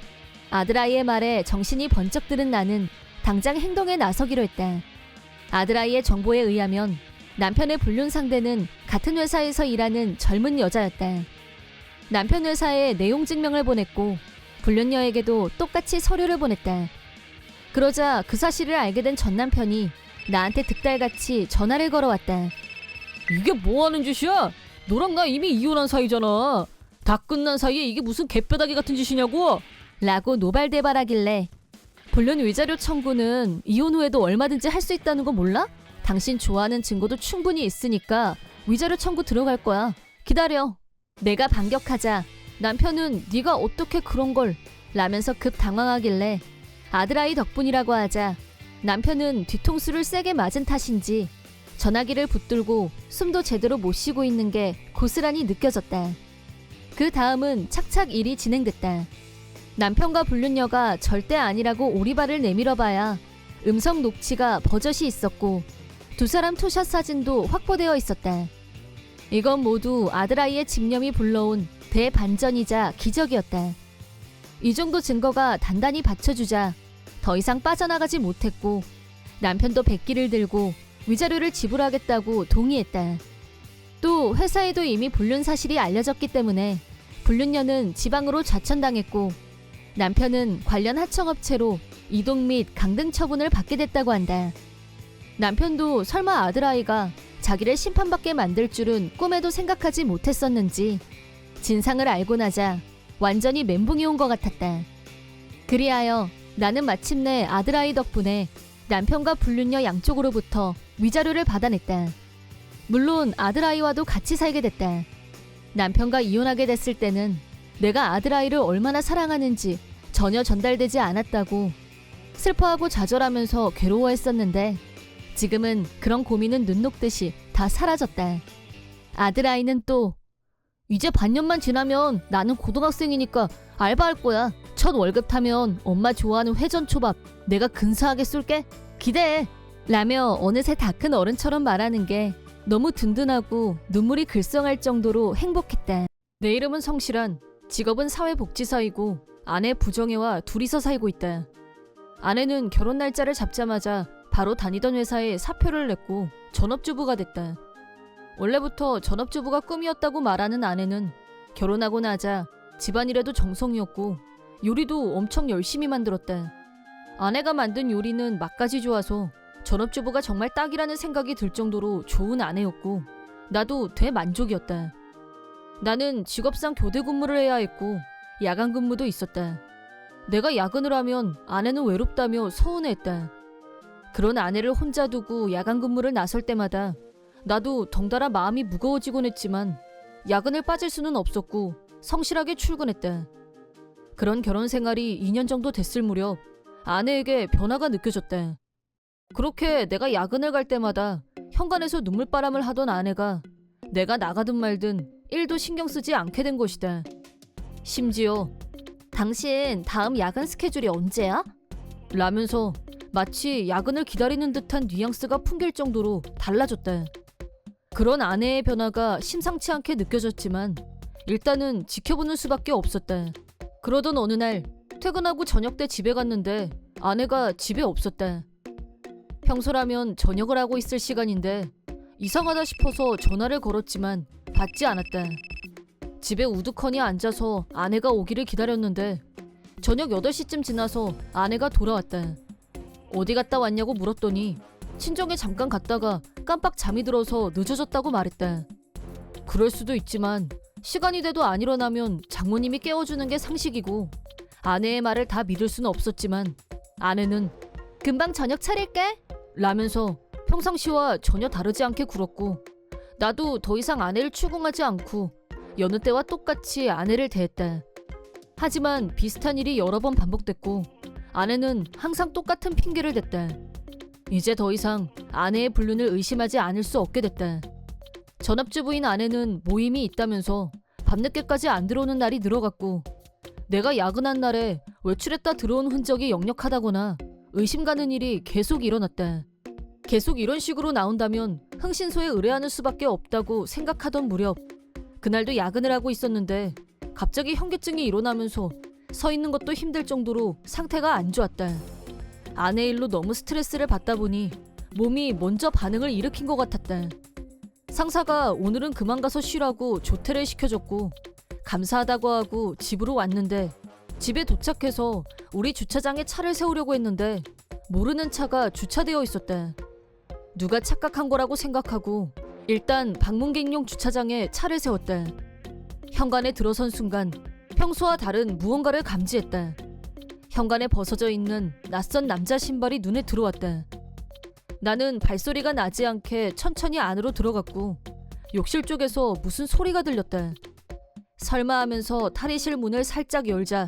아들아이의 말에 정신이 번쩍 드는 나는 당장 행동에 나서기로 했다. 아들아이의 정보에 의하면 남편의 불륜 상대는 같은 회사에서 일하는 젊은 여자였다. 남편 회사에 내용 증명을 보냈고 불륜녀에게도 똑같이 서류를 보냈다. 그러자 그 사실을 알게 된 전 남편이 나한테 득달같이 전화를 걸어왔다. 이게 뭐 하는 짓이야? 너랑 나 이미 이혼한 사이잖아. 다 끝난 사이에 이게 무슨 개뼈다귀 같은 짓이냐고? 라고 노발대발하길래 불륜 위자료 청구는 이혼 후에도 얼마든지 할 수 있다는 거 몰라? 당신 좋아하는 증거도 충분히 있으니까 위자료 청구 들어갈 거야. 기다려. 내가 반격하자 남편은 네가 어떻게 그런 걸 라면서 급 당황하길래 아들아이 덕분이라고 하자 남편은 뒤통수를 세게 맞은 탓인지 전화기를 붙들고 숨도 제대로 못 쉬고 있는 게 고스란히 느껴졌다. 그 다음은 착착 일이 진행됐다. 남편과 불륜녀가 절대 아니라고 오리발을 내밀어봐야 음성 녹취가 버젓이 있었고 두 사람 투샷 사진도 확보되어 있었다. 이건 모두 아들아이의 집념이 불러온 대반전이자 기적이었다. 이 정도 증거가 단단히 받쳐주자 더 이상 빠져나가지 못했고 남편도 백기를 들고 위자료를 지불하겠다고 동의했다. 또 회사에도 이미 불륜 사실이 알려졌기 때문에 불륜녀는 지방으로 좌천당했고 남편은 관련 하청업체로 이동 및 강등 처분을 받게 됐다고 한다. 남편도 설마 아들아이가 자기를 심판받게 만들 줄은 꿈에도 생각하지 못했었는지 진상을 알고 나자 완전히 멘붕이 온 것 같았다. 그리하여 나는 마침내 아들아이 덕분에 남편과 불륜녀 양쪽으로부터 위자료를 받아냈다. 물론 아들아이와도 같이 살게 됐다. 남편과 이혼하게 됐을 때는 내가 아들아이를 얼마나 사랑하는지 전혀 전달되지 않았다고 슬퍼하고 좌절하면서 괴로워했었는데 지금은 그런 고민은 눈 녹듯이 다 사라졌다. 아들아이는 또 이제 반년만 지나면 나는 고등학생이니까 알바할 거야. 첫 월급 타면 엄마 좋아하는 회전초밥 내가 근사하게 쏠게. 기대해. 라며 어느새 다 큰 어른처럼 말하는 게 너무 든든하고 눈물이 글썽할 정도로 행복했다. 내 이름은 성실한, 직업은 사회복지사이고 아내 부정혜와 둘이서 살고 있다. 아내는 결혼 날짜를 잡자마자 바로 다니던 회사에 사표를 냈고 전업주부가 됐다. 원래부터 전업주부가 꿈이었다고 말하는 아내는 결혼하고 나자 집안일에도 정성이었고 요리도 엄청 열심히 만들었다. 아내가 만든 요리는 맛까지 좋아서 전업주부가 정말 딱이라는 생각이 들 정도로 좋은 아내였고 나도 대만족이었다. 나는 직업상 교대 근무를 해야 했고 야간 근무도 있었다. 내가 야근을 하면 아내는 외롭다며 서운해했다. 그런 아내를 혼자 두고 야간 근무를 나설 때마다 나도 덩달아 마음이 무거워지곤 했지만 야근을 빠질 수는 없었고 성실하게 출근했다. 그런 결혼 생활이 2년 정도 됐을 무렵 아내에게 변화가 느껴졌다. 그렇게 내가 야근을 갈 때마다 현관에서 눈물바람을 하던 아내가 내가 나가든 말든 1도 신경 쓰지 않게 된 것이다. 심지어 당신 다음 야근 스케줄이 언제야? 라면서 마치 야근을 기다리는 듯한 뉘앙스가 풍길 정도로 달라졌다. 그런 아내의 변화가 심상치 않게 느껴졌지만 일단은 지켜보는 수밖에 없었다. 그러던 어느 날 퇴근하고 저녁 때 집에 갔는데 아내가 집에 없었다. 평소라면 저녁을 하고 있을 시간인데 이상하다 싶어서 전화를 걸었지만 받지 않았다. 집에 우두커니 앉아서 아내가 오기를 기다렸는데 저녁 8시쯤 지나서 아내가 돌아왔다. 어디 갔다 왔냐고 물었더니 친정에 잠깐 갔다가 깜빡 잠이 들어서 늦어졌다고 말했다. 그럴 수도 있지만 시간이 돼도 안 일어나면 장모님이 깨워주는 게 상식이고 아내의 말을 다 믿을 수는 없었지만 아내는 금방 저녁 차릴게 라면서 평상시와 전혀 다르지 않게 굴었고 나도 더 이상 아내를 추궁하지 않고 여느 때와 똑같이 아내를 대했다. 하지만 비슷한 일이 여러 번 반복됐고 아내는 항상 똑같은 핑계를 댔다. 이제 더 이상 아내의 불륜을 의심하지 않을 수 없게 됐다. 전업주부인 아내는 모임이 있다면서 밤늦게까지 안 들어오는 날이 늘어갔고 내가 야근한 날에 외출했다 들어온 흔적이 역력하다거나 의심 가는 일이 계속 일어났다. 계속 이런 식으로 나온다면 흥신소에 의뢰하는 수밖에 없다고 생각하던 무렵 그날도 야근을 하고 있었는데 갑자기 현기증이 일어나면서 서 있는 것도 힘들 정도로 상태가 안 좋았다. 아내 일로 너무 스트레스를 받다 보니 몸이 먼저 반응을 일으킨 것 같았다. 상사가 오늘은 그만 가서 쉬라고 조퇴를 시켜줬고 감사하다고 하고 집으로 왔는데 집에 도착해서 우리 주차장에 차를 세우려고 했는데 모르는 차가 주차되어 있었다. 누가 착각한 거라고 생각하고 일단 방문객용 주차장에 차를 세웠다. 현관에 들어선 순간 평소와 다른 무언가를 감지했다. 현관에 벗어져 있는 낯선 남자 신발이 눈에 들어왔다. 나는 발소리가 나지 않게 천천히 안으로 들어갔고 욕실 쪽에서 무슨 소리가 들렸다. 설마 하면서 탈의실 문을 살짝 열자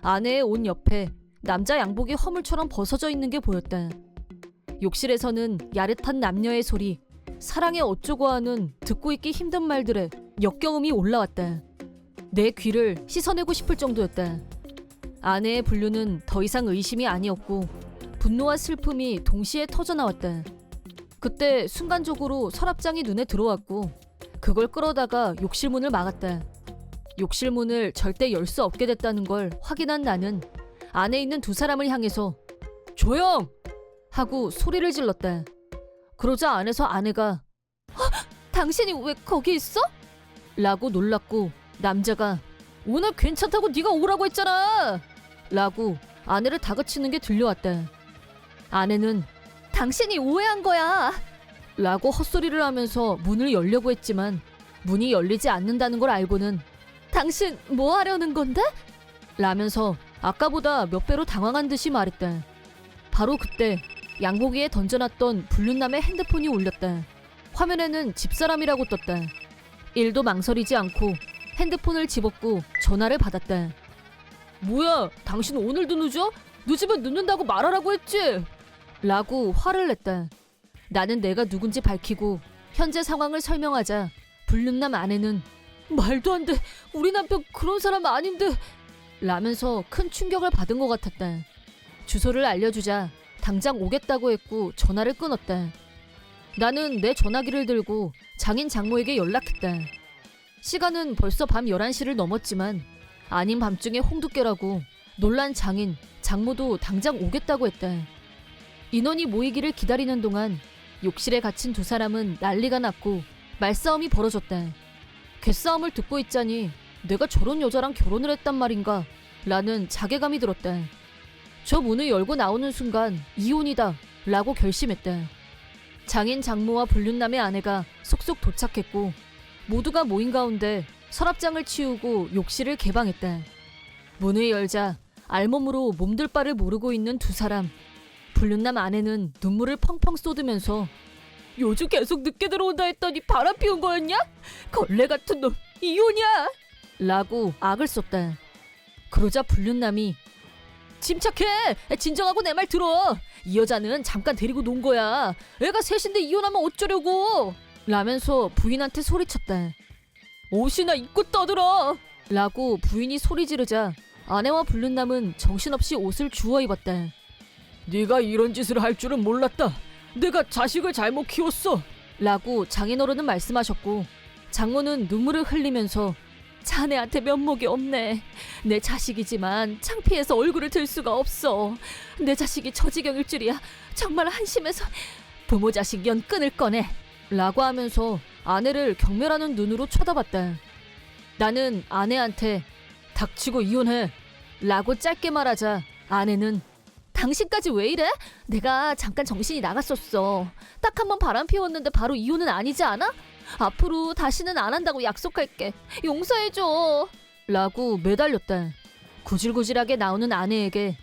아내의 옷 옆에 남자 양복이 허물처럼 벗어져 있는 게 보였다. 욕실에서는 야릇한 남녀의 소리, 사랑에 어쩌고 하는 듣고 있기 힘든 말들에 역겨움이 올라왔다. 내 귀를 씻어내고 싶을 정도였다. 아내의 불륜은 더 이상 의심이 아니었고 분노와 슬픔이 동시에 터져나왔다. 그때 순간적으로 서랍장이 눈에 들어왔고 그걸 끌어다가 욕실 문을 막았다. 욕실 문을 절대 열 수 없게 됐다는 걸 확인한 나는 안에 있는 두 사람을 향해서 조용! 하고 소리를 질렀다. 그러자 안에서 아내가 당신이 왜 거기 있어? 라고 놀랐고 남자가 오늘 괜찮다고 네가 오라고 했잖아. 라고 아내를 다그치는 게 들려왔다. 아내는 당신이 오해한 거야. 라고 헛소리를 하면서 문을 열려고 했지만 문이 열리지 않는다는 걸 알고는 당신 뭐 하려는 건데? 라면서 아까보다 몇 배로 당황한 듯이 말했다. 바로 그때 양고기에 던져놨던 불륜남의 핸드폰이 울렸다. 화면에는 집사람이라고 떴다. 일도 망설이지 않고 핸드폰을 집었고 전화를 받았다. 뭐야, 당신 오늘도 늦어? 늦으면 늦는다고 말하라고 했지? 라고 화를 냈다. 나는 내가 누군지 밝히고 현재 상황을 설명하자 불륜남 아내는 말도 안 돼, 우리 남편 그런 사람 아닌데 라면서 큰 충격을 받은 것 같았다. 주소를 알려주자 당장 오겠다고 했고 전화를 끊었다. 나는 내 전화기를 들고 장인 장모에게 연락했다. 시간은 벌써 밤 11시를 넘었지만 아닌 밤중에 홍두깨라고 놀란 장인, 장모도 당장 오겠다고 했다. 인원이 모이기를 기다리는 동안 욕실에 갇힌 두 사람은 난리가 났고 말싸움이 벌어졌다. 괴싸움을 듣고 있자니 내가 저런 여자랑 결혼을 했단 말인가 라는 자괴감이 들었다. 저 문을 열고 나오는 순간 이혼이다 라고 결심했다. 장인 장모와 불륜남의 아내가 속속 도착했고 모두가 모인 가운데 서랍장을 치우고 욕실을 개방했다. 문을 열자 알몸으로 몸둘 바를 모르고 있는 두 사람. 불륜남 아내는 눈물을 펑펑 쏟으면서 요즘 계속 늦게 들어온다 했더니 바람 피운 거였냐? 걸레 같은 놈, 이혼이야! 라고 악을 썼다. 그러자 불륜남이 침착해! 진정하고 내 말 들어! 이 여자는 잠깐 데리고 논 거야. 애가 셋인데 이혼하면 어쩌려고! 라면서 부인한테 소리쳤다. 옷이나 입고 떠들어! 라고 부인이 소리 지르자 아내와 불륜남은 정신없이 옷을 주워 입었다. 네가 이런 짓을 할 줄은 몰랐다. 내가 자식을 잘못 키웠어. 라고 장인어른은 말씀하셨고 장모는 눈물을 흘리면서 자네한테 면목이 없네. 내 자식이지만 창피해서 얼굴을 들 수가 없어. 내 자식이 저 지경일 줄이야. 정말 한심해서 부모 자식 연 끊을 거네. 라고 하면서 아내를 경멸하는 눈으로 쳐다봤다. 나는 아내한테 닥치고 이혼해 라고 짧게 말하자 아내는 당신까지 왜 이래? 내가 잠깐 정신이 나갔었어. 딱 한 번 바람 피웠는데 바로 이혼은 아니지 않아? 앞으로 다시는 안 한다고 약속할게. 용서해줘. 라고 매달렸다. 구질구질하게 나오는 아내에게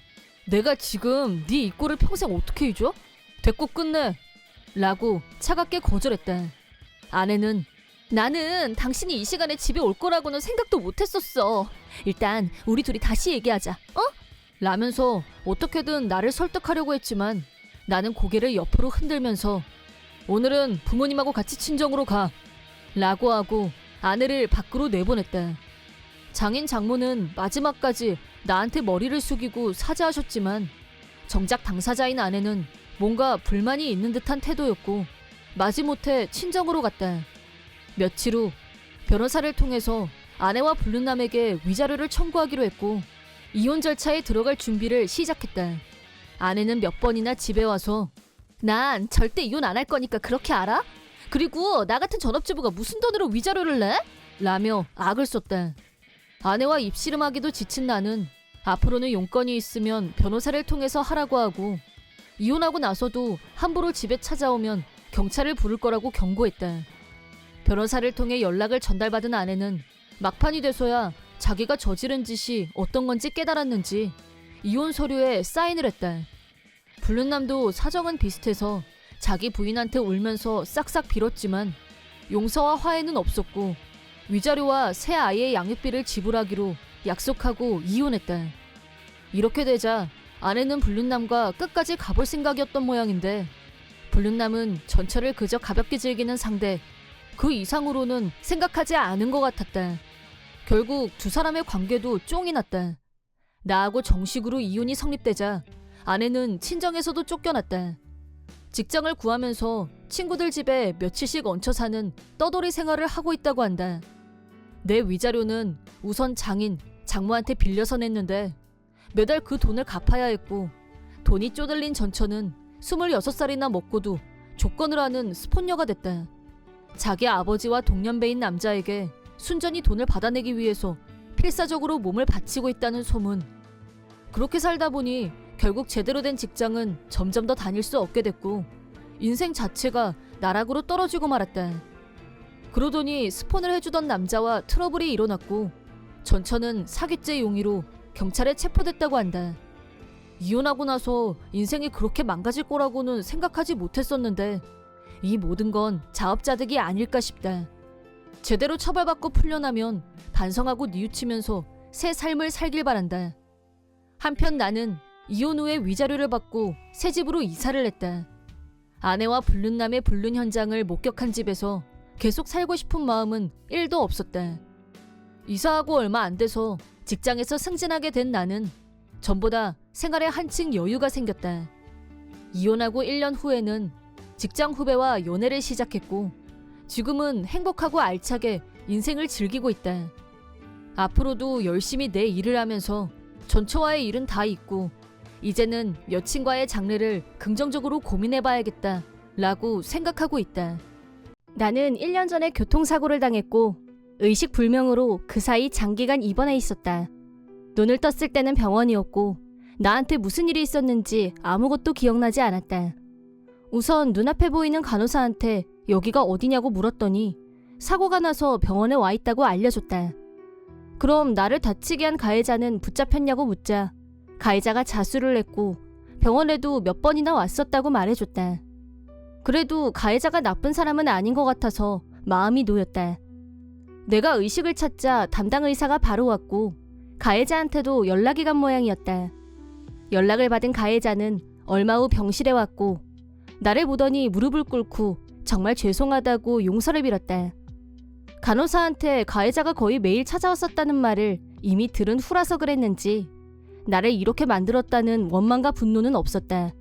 내가 지금 네 이 꼴을 평생 어떻게 잊어? 됐고 끝내. 라고 차갑게 거절했다. 아내는 나는 당신이 이 시간에 집에 올 거라고는 생각도 못했었어. 일단 우리 둘이 다시 얘기하자. 어? 라면서 어떻게든 나를 설득하려고 했지만 나는 고개를 옆으로 흔들면서 오늘은 부모님하고 같이 친정으로 가 라고 하고 아내를 밖으로 내보냈다. 장인 장모는 마지막까지 나한테 머리를 숙이고 사죄하셨지만 정작 당사자인 아내는 뭔가 불만이 있는 듯한 태도였고 마지못해 친정으로 갔다. 며칠 후 변호사를 통해서 아내와 불륜남에게 위자료를 청구하기로 했고 이혼 절차에 들어갈 준비를 시작했다. 아내는 몇 번이나 집에 와서 난 절대 이혼 안 할 거니까 그렇게 알아? 그리고 나 같은 전업주부가 무슨 돈으로 위자료를 내? 라며 악을 썼다. 아내와 입씨름하기도 지친 나는 앞으로는 용건이 있으면 변호사를 통해서 하라고 하고 이혼하고 나서도 함부로 집에 찾아오면 경찰을 부를 거라고 경고했다. 변호사를 통해 연락을 전달받은 아내는 막판이 돼서야 자기가 저지른 짓이 어떤 건지 깨달았는지 이혼 서류에 사인을 했다. 불륜남도 사정은 비슷해서 자기 부인한테 울면서 싹싹 빌었지만 용서와 화해는 없었고 위자료와 새 아이의 양육비를 지불하기로 약속하고 이혼했다. 이렇게 되자 아내는 불륜남과 끝까지 가볼 생각이었던 모양인데 불륜남은 전철을 그저 가볍게 즐기는 상대, 그 이상으로는 생각하지 않은 것 같았다. 결국 두 사람의 관계도 쫑이 났다. 나하고 정식으로 이혼이 성립되자 아내는 친정에서도 쫓겨났다. 직장을 구하면서 친구들 집에 며칠씩 얹혀 사는 떠돌이 생활을 하고 있다고 한다. 내 위자료는 우선 장인, 장모한테 빌려서 냈는데 매달 그 돈을 갚아야 했고 돈이 쪼들린 전처는 26살이나 먹고도 조건을 하는 스폰녀가 됐다. 자기 아버지와 동년배인 남자에게 순전히 돈을 받아내기 위해서 필사적으로 몸을 바치고 있다는 소문. 그렇게 살다 보니 결국 제대로 된 직장은 점점 더 다닐 수 없게 됐고 인생 자체가 나락으로 떨어지고 말았다. 그러더니 스폰을 해주던 남자와 트러블이 일어났고 전처는 사기죄 용의로 경찰에 체포됐다고 한다. 이혼하고 나서 인생이 그렇게 망가질 거라고는 생각하지 못했었는데 이 모든 건 자업자득이 아닐까 싶다. 제대로 처벌받고 풀려나면 반성하고 뉘우치면서 새 삶을 살길 바란다. 한편 나는 이혼 후에 위자료를 받고 새 집으로 이사를 했다. 아내와 불륜남의 불륜 현장을 목격한 집에서 계속 살고 싶은 마음은 1도 없었다. 이사하고 얼마 안 돼서 직장에서 승진하게 된 나는 전보다 생활에 한층 여유가 생겼다. 이혼하고 1년 후에는 직장 후배와 연애를 시작했고 지금은 행복하고 알차게 인생을 즐기고 있다. 앞으로도 열심히 내 일을 하면서 전처와의 일은 다 잊고 이제는 여친과의 장래를 긍정적으로 고민해봐야겠다 라고 생각하고 있다. 나는 1년 전에 교통사고를 당했고 의식불명으로 그 사이 장기간 입원해 있었다. 눈을 떴을 때는 병원이었고 나한테 무슨 일이 있었는지 아무것도 기억나지 않았다. 우선 눈앞에 보이는 간호사한테 여기가 어디냐고 물었더니 사고가 나서 병원에 와 있다고 알려줬다. 그럼 나를 다치게 한 가해자는 붙잡혔냐고 묻자 가해자가 자수를 했고 병원에도 몇 번이나 왔었다고 말해줬다. 그래도 가해자가 나쁜 사람은 아닌 것 같아서 마음이 놓였다. 내가 의식을 찾자 담당 의사가 바로 왔고 가해자한테도 연락이 간 모양이었다. 연락을 받은 가해자는 얼마 후 병실에 왔고 나를 보더니 무릎을 꿇고 정말 죄송하다고 용서를 빌었다. 간호사한테 가해자가 거의 매일 찾아왔었다는 말을 이미 들은 후라서 그랬는지 나를 이렇게 만들었다는 원망과 분노는 없었다.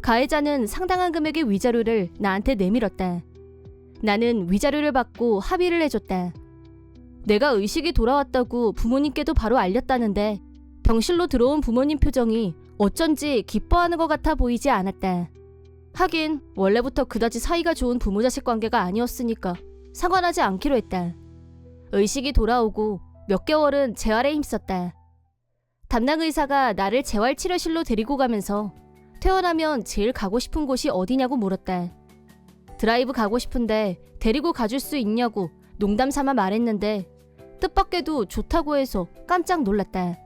가해자는 상당한 금액의 위자료를 나한테 내밀었다. 나는 위자료를 받고 합의를 해줬다. 내가 의식이 돌아왔다고 부모님께도 바로 알렸다는데 병실로 들어온 부모님 표정이 어쩐지 기뻐하는 것 같아 보이지 않았다. 하긴 원래부터 그다지 사이가 좋은 부모 자식 관계가 아니었으니까 상관하지 않기로 했다. 의식이 돌아오고 몇 개월은 재활에 힘썼다. 담당 의사가 나를 재활치료실로 데리고 가면서 퇴원하면 제일 가고 싶은 곳이 어디냐고 물었다. 드라이브 가고 싶은데 데리고 가줄 수 있냐고 농담 삼아 말했는데 뜻밖에도 좋다고 해서 깜짝 놀랐다.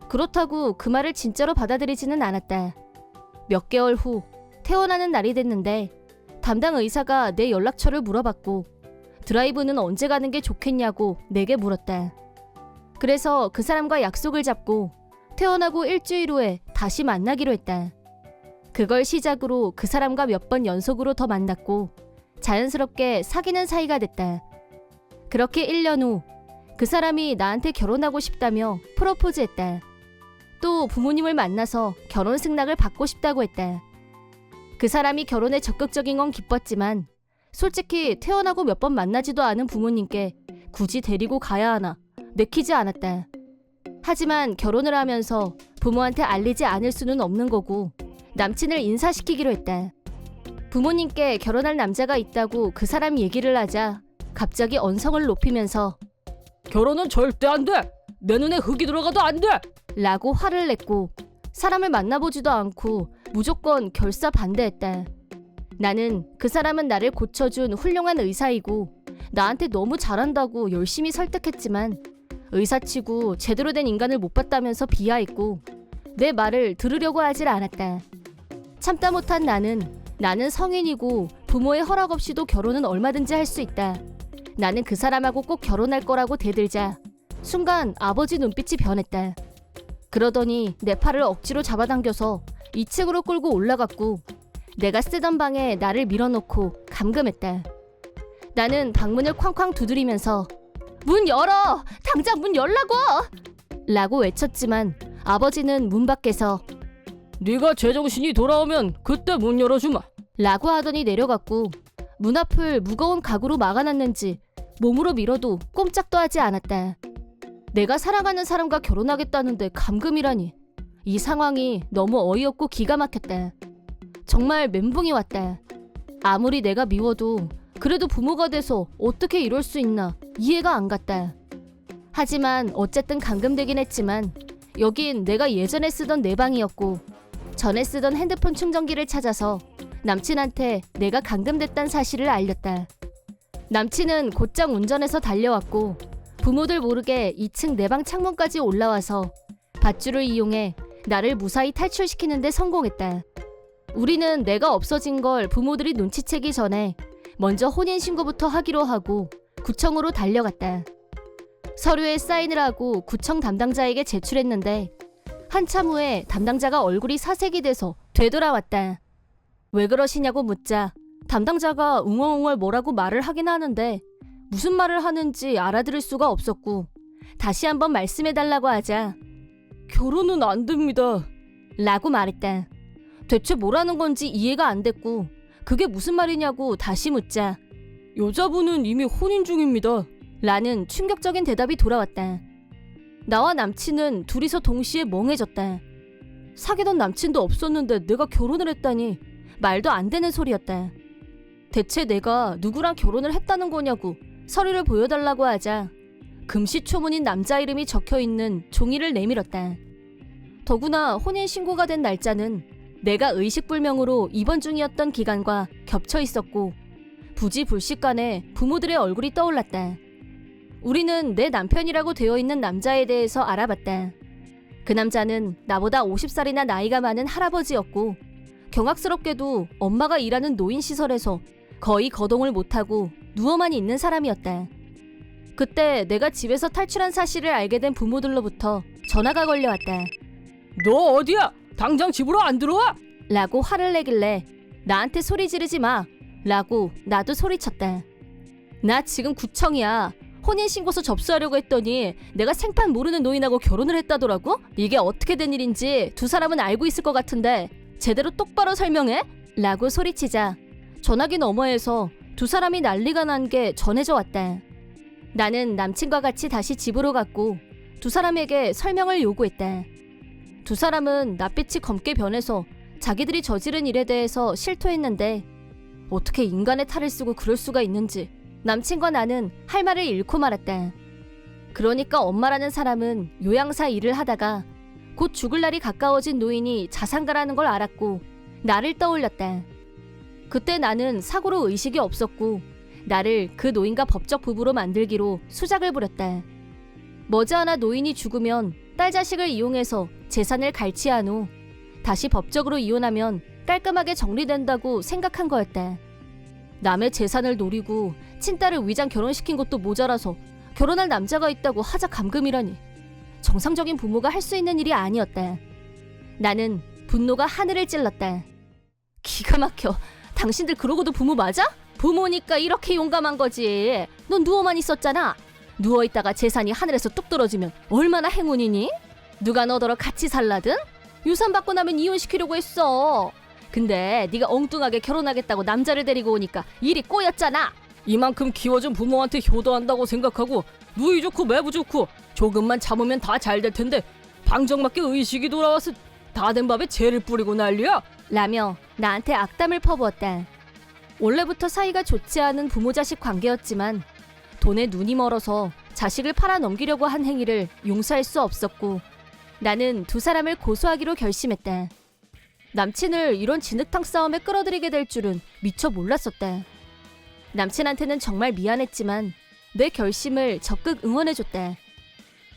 그렇다고 그 말을 진짜로 받아들이지는 않았다. 몇 개월 후 퇴원하는 날이 됐는데 담당 의사가 내 연락처를 물어봤고 드라이브는 언제 가는 게 좋겠냐고 내게 물었다. 그래서 그 사람과 약속을 잡고 퇴원하고 일주일 후에 다시 만나기로 했다. 그걸 시작으로 그 사람과 몇 번 연속으로 더 만났고 자연스럽게 사귀는 사이가 됐다. 그렇게 1년 후 그 사람이 나한테 결혼하고 싶다며 프로포즈했다. 또 부모님을 만나서 결혼 승낙을 받고 싶다고 했다. 그 사람이 결혼에 적극적인 건 기뻤지만 솔직히 퇴원하고 몇 번 만나지도 않은 부모님께 굳이 데리고 가야 하나 내키지 않았다. 하지만 결혼을 하면서 부모한테 알리지 않을 수는 없는 거고 남친을 인사시키기로 했다. 부모님께 결혼할 남자가 있다고 그 사람이 얘기를 하자 갑자기 언성을 높이면서 결혼은 절대 안 돼! 내 눈에 흙이 들어가도 안 돼! 라고 화를 냈고 사람을 만나보지도 않고 무조건 결사 반대했다. 나는 그 사람은 나를 고쳐준 훌륭한 의사이고 나한테 너무 잘한다고 열심히 설득했지만 의사치고 제대로 된 인간을 못 봤다면서 비하했고 내 말을 들으려고 하질 않았다. 참다 못한 나는 성인이고 부모의 허락 없이도 결혼은 얼마든지 할 수 있다. 나는 그 사람하고 꼭 결혼할 거라고 대들자 순간 아버지 눈빛이 변했다. 그러더니 내 팔을 억지로 잡아당겨서 2층으로 끌고 올라갔고 내가 쓰던 방에 나를 밀어놓고 감금했다. 나는 방문을 쾅쾅 두드리면서 문 열어! 당장 문 열라고! 라고 외쳤지만 아버지는 문 밖에서 네가 제정신이 돌아오면 그때 문 열어주마 라고 하더니 내려갔고 문 앞을 무거운 가구로 막아놨는지 몸으로 밀어도 꼼짝도 하지 않았다. 내가 사랑하는 사람과 결혼하겠다는데 감금이라니. 이 상황이 너무 어이없고 기가 막혔다. 정말 멘붕이 왔다. 아무리 내가 미워도 그래도 부모가 돼서 어떻게 이럴 수 있나 이해가 안 갔다. 하지만 어쨌든 감금되긴 했지만 여긴 내가 예전에 쓰던 내 방이었고 전에 쓰던 핸드폰 충전기를 찾아서 남친한테 내가 감금됐다는 사실을 알렸다. 남친은 곧장 운전해서 달려왔고 부모들 모르게 2층 내 방 창문까지 올라와서 밧줄을 이용해 나를 무사히 탈출시키는 데 성공했다. 우리는 내가 없어진 걸 부모들이 눈치채기 전에 먼저 혼인신고부터 하기로 하고 구청으로 달려갔다. 서류에 사인을 하고 구청 담당자에게 제출했는데 한참 후에 담당자가 얼굴이 사색이 돼서 되돌아왔다. 왜 그러시냐고 묻자 담당자가 웅얼웅얼 뭐라고 말을 하긴 하는데 무슨 말을 하는지 알아들을 수가 없었고 다시 한번 말씀해달라고 하자 결혼은 안 됩니다 라고 말했다. 대체 뭐라는 건지 이해가 안 됐고 그게 무슨 말이냐고 다시 묻자 여자분은 이미 혼인 중입니다 라는 충격적인 대답이 돌아왔다. 나와 남친은 둘이서 동시에 멍해졌다. 사귀던 남친도 없었는데 내가 결혼을 했다니 말도 안 되는 소리였다. 대체 내가 누구랑 결혼을 했다는 거냐고 서류를 보여달라고 하자 금시초문인 남자 이름이 적혀있는 종이를 내밀었다. 더구나 혼인신고가 된 날짜는 내가 의식불명으로 입원 중이었던 기간과 겹쳐 있었고 부지불식간에 부모들의 얼굴이 떠올랐다. 우리는 내 남편이라고 되어 있는 남자에 대해서 알아봤다. 그 남자는 나보다 50살이나 나이가 많은 할아버지였고 경악스럽게도 엄마가 일하는 노인시설에서 거의 거동을 못하고 누워만 있는 사람이었다. 그때 내가 집에서 탈출한 사실을 알게 된 부모들로부터 전화가 걸려왔다. 너 어디야? 당장 집으로 안 들어와? 라고 화를 내길래 나한테 소리 지르지 마 라고 나도 소리쳤다. 나 지금 구청이야. 혼인신고서 접수하려고 했더니 내가 생판 모르는 노인하고 결혼을 했다더라고? 이게 어떻게 된 일인지 두 사람은 알고 있을 것 같은데 제대로 똑바로 설명해? 라고 소리치자 전화기 너머에서 두 사람이 난리가 난 게 전해져 왔다. 나는 남친과 같이 다시 집으로 갔고 두 사람에게 설명을 요구했다. 두 사람은 낯빛이 검게 변해서 자기들이 저지른 일에 대해서 실토했는데 어떻게 인간의 탈을 쓰고 그럴 수가 있는지 남친과 나는 할 말을 잃고 말았다. 그러니까 엄마라는 사람은 요양사 일을 하다가 곧 죽을 날이 가까워진 노인이 자산가라는 걸 알았고 나를 떠올렸다. 그때 나는 사고로 의식이 없었고 나를 그 노인과 법적 부부로 만들기로 수작을 부렸다. 머지않아 노인이 죽으면 딸 자식을 이용해서 재산을 갈취한 후 다시 법적으로 이혼하면 깔끔하게 정리된다고 생각한 거였다. 남의 재산을 노리고 친딸을 위장 결혼시킨 것도 모자라서 결혼할 남자가 있다고 하자 감금이라니 정상적인 부모가 할 수 있는 일이 아니었다. 나는 분노가 하늘을 찔렀다. 기가 막혀. 당신들 그러고도 부모 맞아? 부모니까 이렇게 용감한 거지. 넌 누워만 있었잖아. 누워있다가 재산이 하늘에서 뚝 떨어지면 얼마나 행운이니? 누가 너더러 같이 살라든? 유산 받고 나면 이혼시키려고 했어. 근데 네가 엉뚱하게 결혼하겠다고 남자를 데리고 오니까 일이 꼬였잖아. 이만큼 키워준 부모한테 효도한다고 생각하고 누이 좋고 매부 좋고 조금만 참으면 다 잘 될 텐데 방정맞게 의식이 돌아와서 다 된 밥에 재를 뿌리고 난리야? 라며 나한테 악담을 퍼부었다. 원래부터 사이가 좋지 않은 부모-자식 관계였지만 돈에 눈이 멀어서 자식을 팔아 넘기려고 한 행위를 용서할 수 없었고 나는 두 사람을 고소하기로 결심했다. 남친을 이런 진흙탕 싸움에 끌어들이게 될 줄은 미처 몰랐었다. 남친한테는 정말 미안했지만 내 결심을 적극 응원해줬다.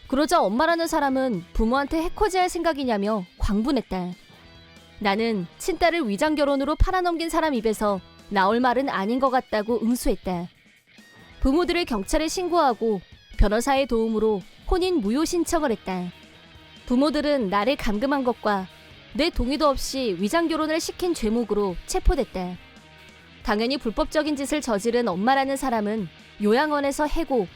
그러자 엄마라는 사람은 부모한테 해코지할 생각이냐며 광분했다. 나는 친딸을 위장결혼으로 팔아넘긴 사람 입에서 나올 말은 아닌 것 같다고 응수했다. 부모들을 경찰에 신고하고 변호사의 도움으로 혼인 무효 신청을 했다. 부모들은 나를 감금한 것과 내 동의도 없이 위장결혼을 시킨 죄목으로 체포됐다. 당연히 불법적인 짓을 저지른 엄마라는 사람은 요양원에서 해고,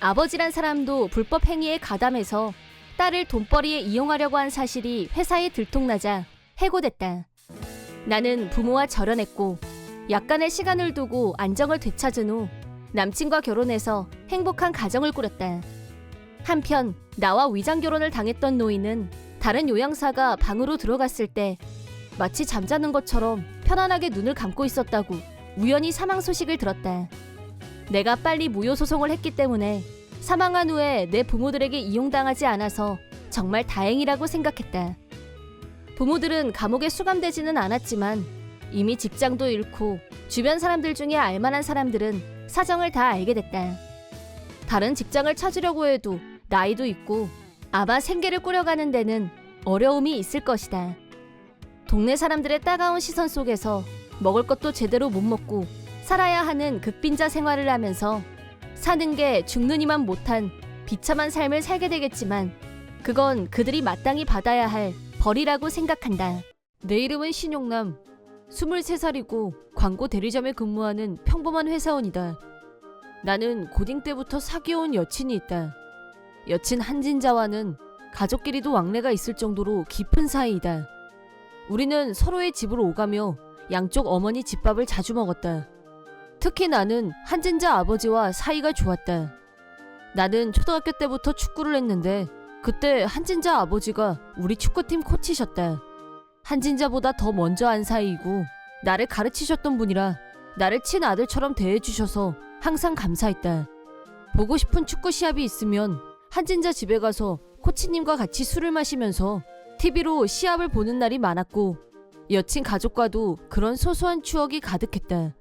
아버지란 사람도 불법 행위에 가담해서 딸을 돈벌이에 이용하려고 한 사실이 회사에 들통나자 해고됐다. 나는 부모와 절연했고 약간의 시간을 두고 안정을 되찾은 후 남친과 결혼해서 행복한 가정을 꾸렸다. 한편 나와 위장결혼을 당했던 노인은 다른 요양사가 방으로 들어갔을 때 마치 잠자는 것처럼 편안하게 눈을 감고 있었다고 우연히 사망 소식을 들었다. 내가 빨리 무효 소송을 했기 때문에 사망한 후에 내 부모들에게 이용당하지 않아서 정말 다행이라고 생각했다. 부모들은 감옥에 수감되지는 않았지만 이미 직장도 잃고 주변 사람들 중에 알만한 사람들은 사정을 다 알게 됐다. 다른 직장을 찾으려고 해도 나이도 있고 아마 생계를 꾸려가는 데는 어려움이 있을 것이다. 동네 사람들의 따가운 시선 속에서 먹을 것도 제대로 못 먹고 살아야 하는 극빈자 생활을 하면서 사는 게 죽느니만 못한 비참한 삶을 살게 되겠지만 그건 그들이 마땅히 받아야 할 벌이라고 생각한다. 내 이름은 신용남. 23살이고 광고 대리점에 근무하는 평범한 회사원이다. 나는 고딩 때부터 사귀어온 여친이 있다. 여친 한진자와는 가족끼리도 왕래가 있을 정도로 깊은 사이이다. 우리는 서로의 집으로 오가며 양쪽 어머니 집밥을 자주 먹었다. 특히 나는 한진자 아버지와 사이가 좋았다. 나는 초등학교 때부터 축구를 했는데 그때 한진자 아버지가 우리 축구팀 코치셨다. 한진자보다 더 먼저 안 사이이고 나를 가르치셨던 분이라 나를 친아들처럼 대해주셔서 항상 감사했다. 보고 싶은 축구 시합이 있으면 한진자 집에 가서 코치님과 같이 술을 마시면서 TV로 시합을 보는 날이 많았고 여친 가족과도 그런 소소한 추억이 가득했다.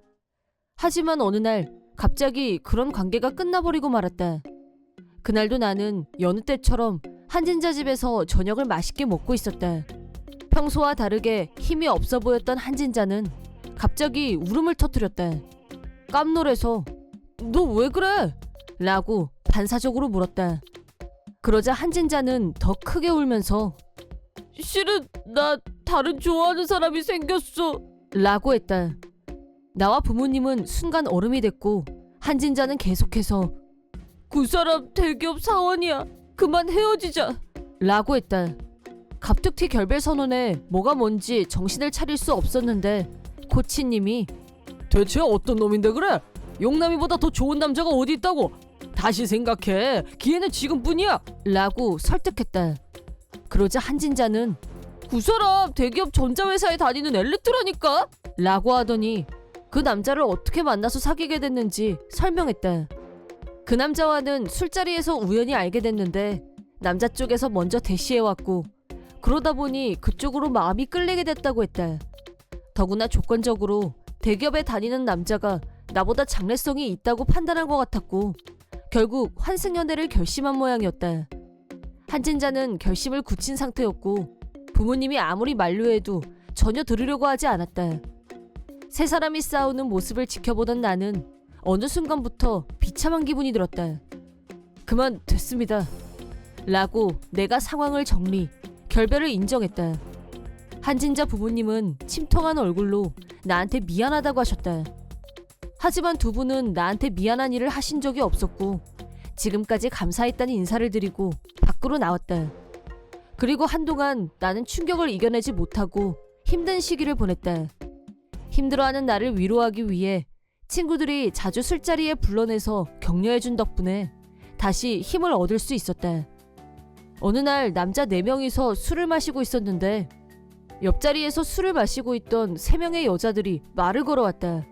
하지만 어느 날 갑자기 그런 관계가 끝나버리고 말았다. 그날도 나는 여느 때처럼 한진자 집에서 저녁을 맛있게 먹고 있었다. 평소와 다르게 힘이 없어 보였던 한진자는 갑자기 울음을 터뜨렸다. 깜놀해서 "너 왜 그래?" 라고 반사적으로 물었다. 그러자 한진자는 더 크게 울면서 "실은 나 다른 좋아하는 사람이 생겼어" 라고 했다. 나와 부모님은 순간 얼음이 됐고 한진자는 계속해서 "그 사람 대기업 사원이야. 그만 헤어지자" 라고 했다. 갑툭튀 결별 선언에 뭐가 뭔지 정신을 차릴 수 없었는데 코치님이 대체 어떤 놈인데 그래? 용남이보다 더 좋은 남자가 어디 있다고? 다시 생각해. 기회는 지금뿐이야. 라고 설득했다. 그러자 한진자는 그 사람 대기업 전자회사에 다니는 엘리트라니까? 라고 하더니 그 남자를 어떻게 만나서 사귀게 됐는지 설명했다. 그 남자와는 술자리에서 우연히 알게 됐는데 남자 쪽에서 먼저 대시해왔고 그러다 보니 그쪽으로 마음이 끌리게 됐다고 했다. 더구나 조건적으로 대기업에 다니는 남자가 나보다 장래성이 있다고 판단한 것 같았고 결국 환승연애를 결심한 모양이었다. 한진자는 결심을 굳힌 상태였고 부모님이 아무리 만류해도 전혀 들으려고 하지 않았다. 세 사람이 싸우는 모습을 지켜보던 나는 어느 순간부터 비참한 기분이 들었다. "그만 됐습니다" 라고 내가 상황을 정리, 결별을 인정했다. 한진자 부모님은 침통한 얼굴로 나한테 미안하다고 하셨다. 하지만 두 분은 나한테 미안한 일을 하신 적이 없었고 지금까지 감사했다는 인사를 드리고 밖으로 나왔다. 그리고 한동안 나는 충격을 이겨내지 못하고 힘든 시기를 보냈다. 힘들어하는 나를 위로하기 위해 친구들이 자주 술자리에 불러내서 격려해준 덕분에 다시 힘을 얻을 수 있었다. 어느 날 남자 4명이서 술을 마시고 있었는데 옆자리에서 술을 마시고 있던 3명의 여자들이 말을 걸어왔다.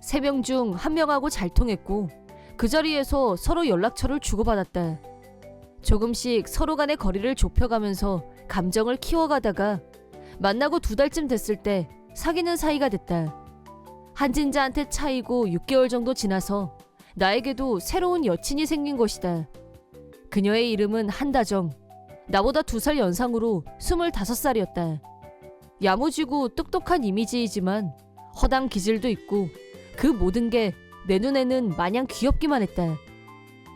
3명 중 1명하고 잘 통했고 그 자리에서 서로 연락처를 주고받았다. 조금씩 서로 간의 거리를 좁혀가면서 감정을 키워가다가 만나고 2달쯤 됐을 때 사귀는 사이가 됐다. 한진자한테 차이고 6개월 정도 지나서 나에게도 새로운 여친이 생긴 것이다. 그녀의 이름은 한다정. 나보다 2살 연상으로 25살이었다. 야무지고 똑똑한 이미지이지만 허당 기질도 있고 그 모든 게 내 눈에는 마냥 귀엽기만 했다.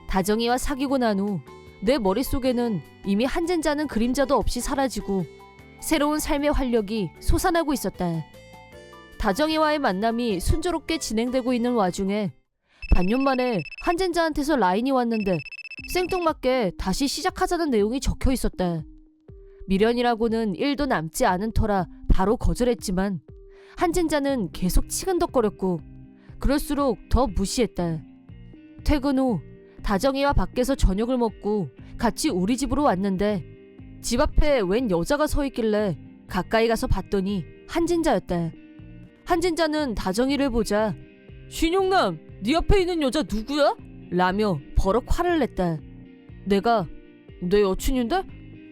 다정이와 사귀고 난 후 내 머릿속에는 이미 한진자는 그림자도 없이 사라지고 새로운 삶의 활력이 솟아나고 있었다. 다정이와의 만남이 순조롭게 진행되고 있는 와중에 반년 만에 한진자한테서 라인이 왔는데 생뚱맞게 다시 시작하자는 내용이 적혀 있었다. 미련이라고는 1도 남지 않은 터라 바로 거절했지만 한진자는 계속 치근덕거렸고 그럴수록 더 무시했다. 퇴근 후 다정이와 밖에서 저녁을 먹고 같이 우리 집으로 왔는데 집 앞에 웬 여자가 서 있길래 가까이 가서 봤더니 한진자였다. 한진자는 다정이를 보자 신용남, 네 앞에 있는 여자 누구야? 라며 버럭 화를 냈다. 내가 내 여친인데?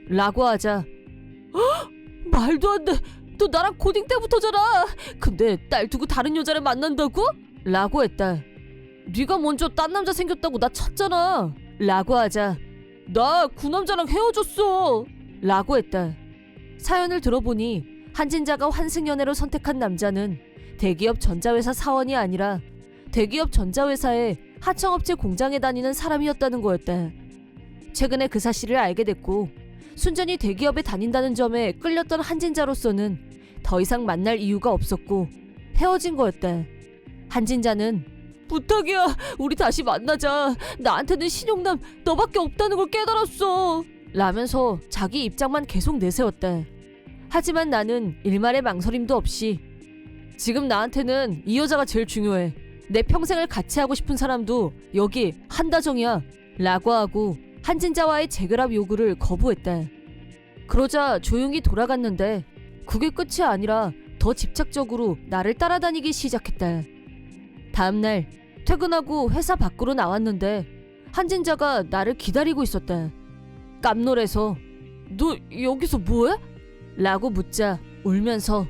라고 하자 말도 안 돼. 너 나랑 고딩 때부터잖아. 근데 딸 두고 다른 여자를 만난다고? 라고 했다. 네가 먼저 딴 남자 생겼다고 나 쳤잖아. 라고 하자 나 그 남자랑 헤어졌어. 라고 했다. 사연을 들어보니 한진자가 환승연애로 선택한 남자는 대기업 전자회사 사원이 아니라 대기업 전자회사의 하청업체 공장에 다니는 사람이었다는 거였다. 최근에 그 사실을 알게 됐고 순전히 대기업에 다닌다는 점에 끌렸던 한진자로서는 더 이상 만날 이유가 없었고 헤어진 거였다. 한진자는 부탁이야, 우리 다시 만나자. 나한테는 신용남 너밖에 없다는 걸 깨달았어. 라면서 자기 입장만 계속 내세웠다. 하지만 나는 일말의 망설임도 없이 지금 나한테는 이 여자가 제일 중요해. 내 평생을 같이 하고 싶은 사람도 여기 한다정이야. 라고 하고 한진자와의 재결합 요구를 거부했다. 그러자 조용히 돌아갔는데 그게 끝이 아니라 더 집착적으로 나를 따라다니기 시작했다. 다음날 퇴근하고 회사 밖으로 나왔는데 한진자가 나를 기다리고 있었다. 깜놀해서 너 여기서 뭐해? 라고 묻자 울면서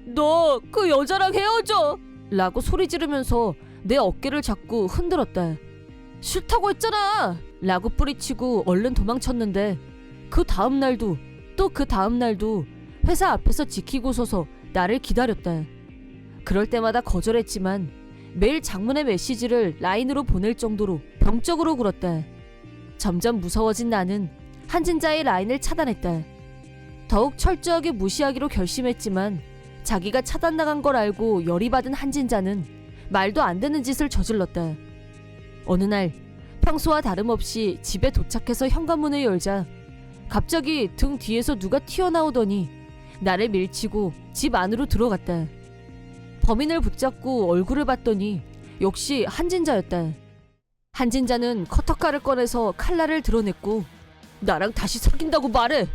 너 그 여자랑 헤어져! 라고 소리 지르면서 내 어깨를 잡고 흔들었다. 싫다고 했잖아! 라고 뿌리치고 얼른 도망쳤는데 그 다음날도 또 그 다음날도 회사 앞에서 지키고 서서 나를 기다렸다. 그럴 때마다 거절했지만 매일 장문의 메시지를 라인으로 보낼 정도로 병적으로 굴었다. 점점 무서워진 나는 한진자의 라인을 차단했다. 더욱 철저하게 무시하기로 결심했지만 자기가 차단당한 걸 알고 열이 받은 한진자는 말도 안 되는 짓을 저질렀다. 어느 날 평소와 다름없이 집에 도착해서 현관문을 열자 갑자기 등 뒤에서 누가 튀어나오더니 나를 밀치고 집 안으로 들어갔다. 범인을 붙잡고 얼굴을 봤더니 역시 한진자였다. 한진자는 커터칼을 꺼내서 칼날을 드러냈고 나랑 다시 사귄다고 말해!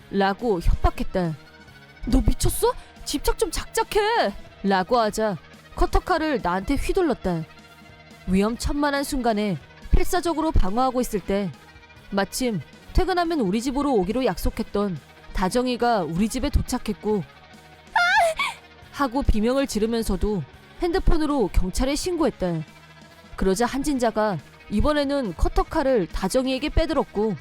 라고 협박했다. 너 미쳤어? 집착 좀 작작해! 라고 하자 커터칼을 나한테 휘둘렀다. 위험천만한 순간에 필사적으로 방어하고 있을 때 마침 퇴근하면 우리 집으로 오기로 약속했던 다정이가 우리 집에 도착했고 하고 비명을 지르면서도 핸드폰으로 경찰에 신고했다. 그러자 한진자가 이번에는 커터칼을 다정이에게 빼들었고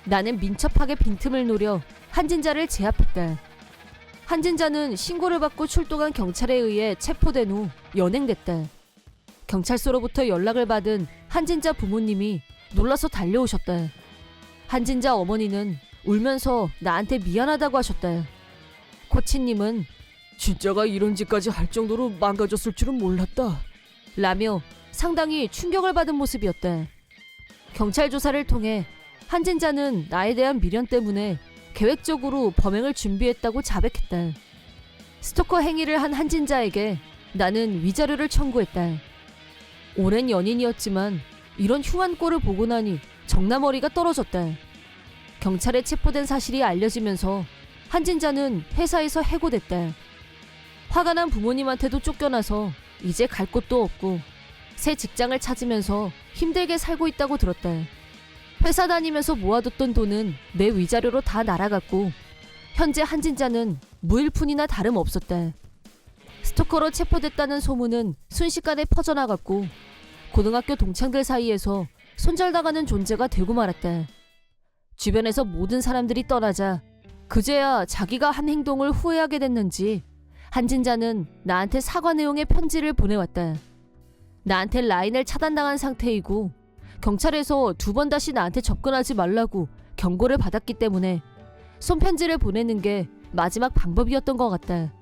나는 민첩하게 빈틈을 노려 한진자를 제압했다. 한진자는 신고를 받고 출동한 경찰에 의해 체포된 후 연행됐다. 경찰서로부터 연락을 받은 한진자 부모님이 놀라서 달려오셨다. 한진자 어머니는 울면서 나한테 미안하다고 하셨다. 코치님은 진짜가 이런 짓까지 할 정도로 망가졌을 줄은 몰랐다. 라며 상당히 충격을 받은 모습이었다. 경찰 조사를 통해 한진자는 나에 대한 미련 때문에 계획적으로 범행을 준비했다고 자백했다. 스토커 행위를 한 한진자에게 나는 위자료를 청구했다. 오랜 연인이었지만 이런 흉한 꼴을 보고 나니 정나머리가 떨어졌다. 경찰에 체포된 사실이 알려지면서 한진자는 회사에서 해고됐다. 화가 난 부모님한테도 쫓겨나서 이제 갈 곳도 없고 새 직장을 찾으면서 힘들게 살고 있다고 들었다. 회사 다니면서 모아뒀던 돈은 내 위자료로 다 날아갔고 현재 한진자는 무일푼이나 다름없었다. 스토커로 체포됐다는 소문은 순식간에 퍼져나갔고 고등학교 동창들 사이에서 손절당하는 존재가 되고 말았다. 주변에서 모든 사람들이 떠나자 그제야 자기가 한 행동을 후회하게 됐는지 한진자는 나한테 사과 내용의 편지를 보내왔다. 나한테 라인을 차단당한 상태이고 경찰에서 2번 다시 나한테 접근하지 말라고 경고를 받았기 때문에 손편지를 보내는 게 마지막 방법이었던 것 같다.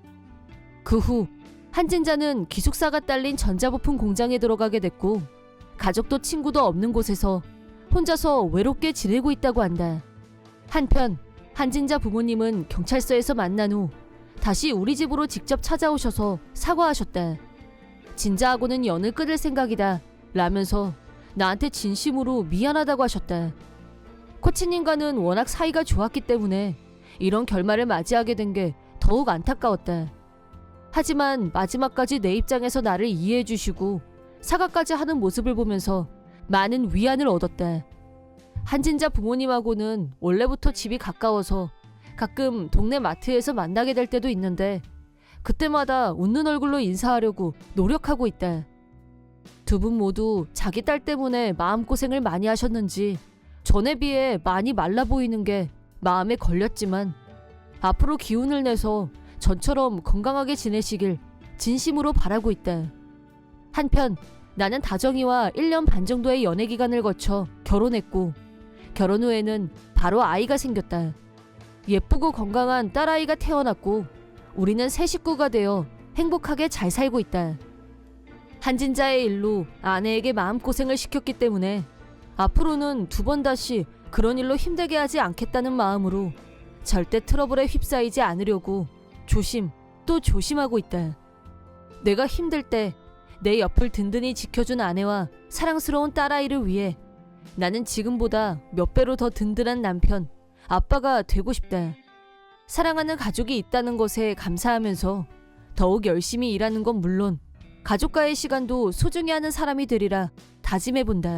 그 후 한진자는 기숙사가 딸린 전자부품 공장에 들어가게 됐고 가족도 친구도 없는 곳에서 혼자서 외롭게 지내고 있다고 한다. 한편 한진자 부모님은 경찰서에서 만난 후 다시 우리 집으로 직접 찾아오셔서 사과하셨다. 진자하고는 연을 끊을 생각이다 라면서 나한테 진심으로 미안하다고 하셨다. 코치님과는 워낙 사이가 좋았기 때문에 이런 결말을 맞이하게 된 게 더욱 안타까웠다. 하지만 마지막까지 내 입장에서 나를 이해해 주시고 사과까지 하는 모습을 보면서 많은 위안을 얻었다. 한진자 부모님하고는 원래부터 집이 가까워서 가끔 동네 마트에서 만나게 될 때도 있는데 그때마다 웃는 얼굴로 인사하려고 노력하고 있다. 두 분 모두 자기 딸 때문에 마음고생을 많이 하셨는지 전에 비해 많이 말라 보이는 게 마음에 걸렸지만 앞으로 기운을 내서 전처럼 건강하게 지내시길 진심으로 바라고 있다. 한편 나는 다정이와 1년 반 정도의 연애 기간을 거쳐 결혼했고 결혼 후에는 바로 아이가 생겼다. 예쁘고 건강한 딸아이가 태어났고 우리는 새 식구가 되어 행복하게 잘 살고 있다. 한진자의 일로 아내에게 마음고생을 시켰기 때문에 앞으로는 두 번 다시 그런 일로 힘들게 하지 않겠다는 마음으로 절대 트러블에 휩싸이지 않으려고 조심 또 조심하고 있다. 내가 힘들 때 내 옆을 든든히 지켜준 아내와 사랑스러운 딸아이를 위해 나는 지금보다 몇 배로 더 든든한 남편, 아빠가 되고 싶다. 사랑하는 가족이 있다는 것에 감사하면서 더욱 열심히 일하는 건 물론 가족과의 시간도 소중히 하는 사람이 되리라 다짐해본다.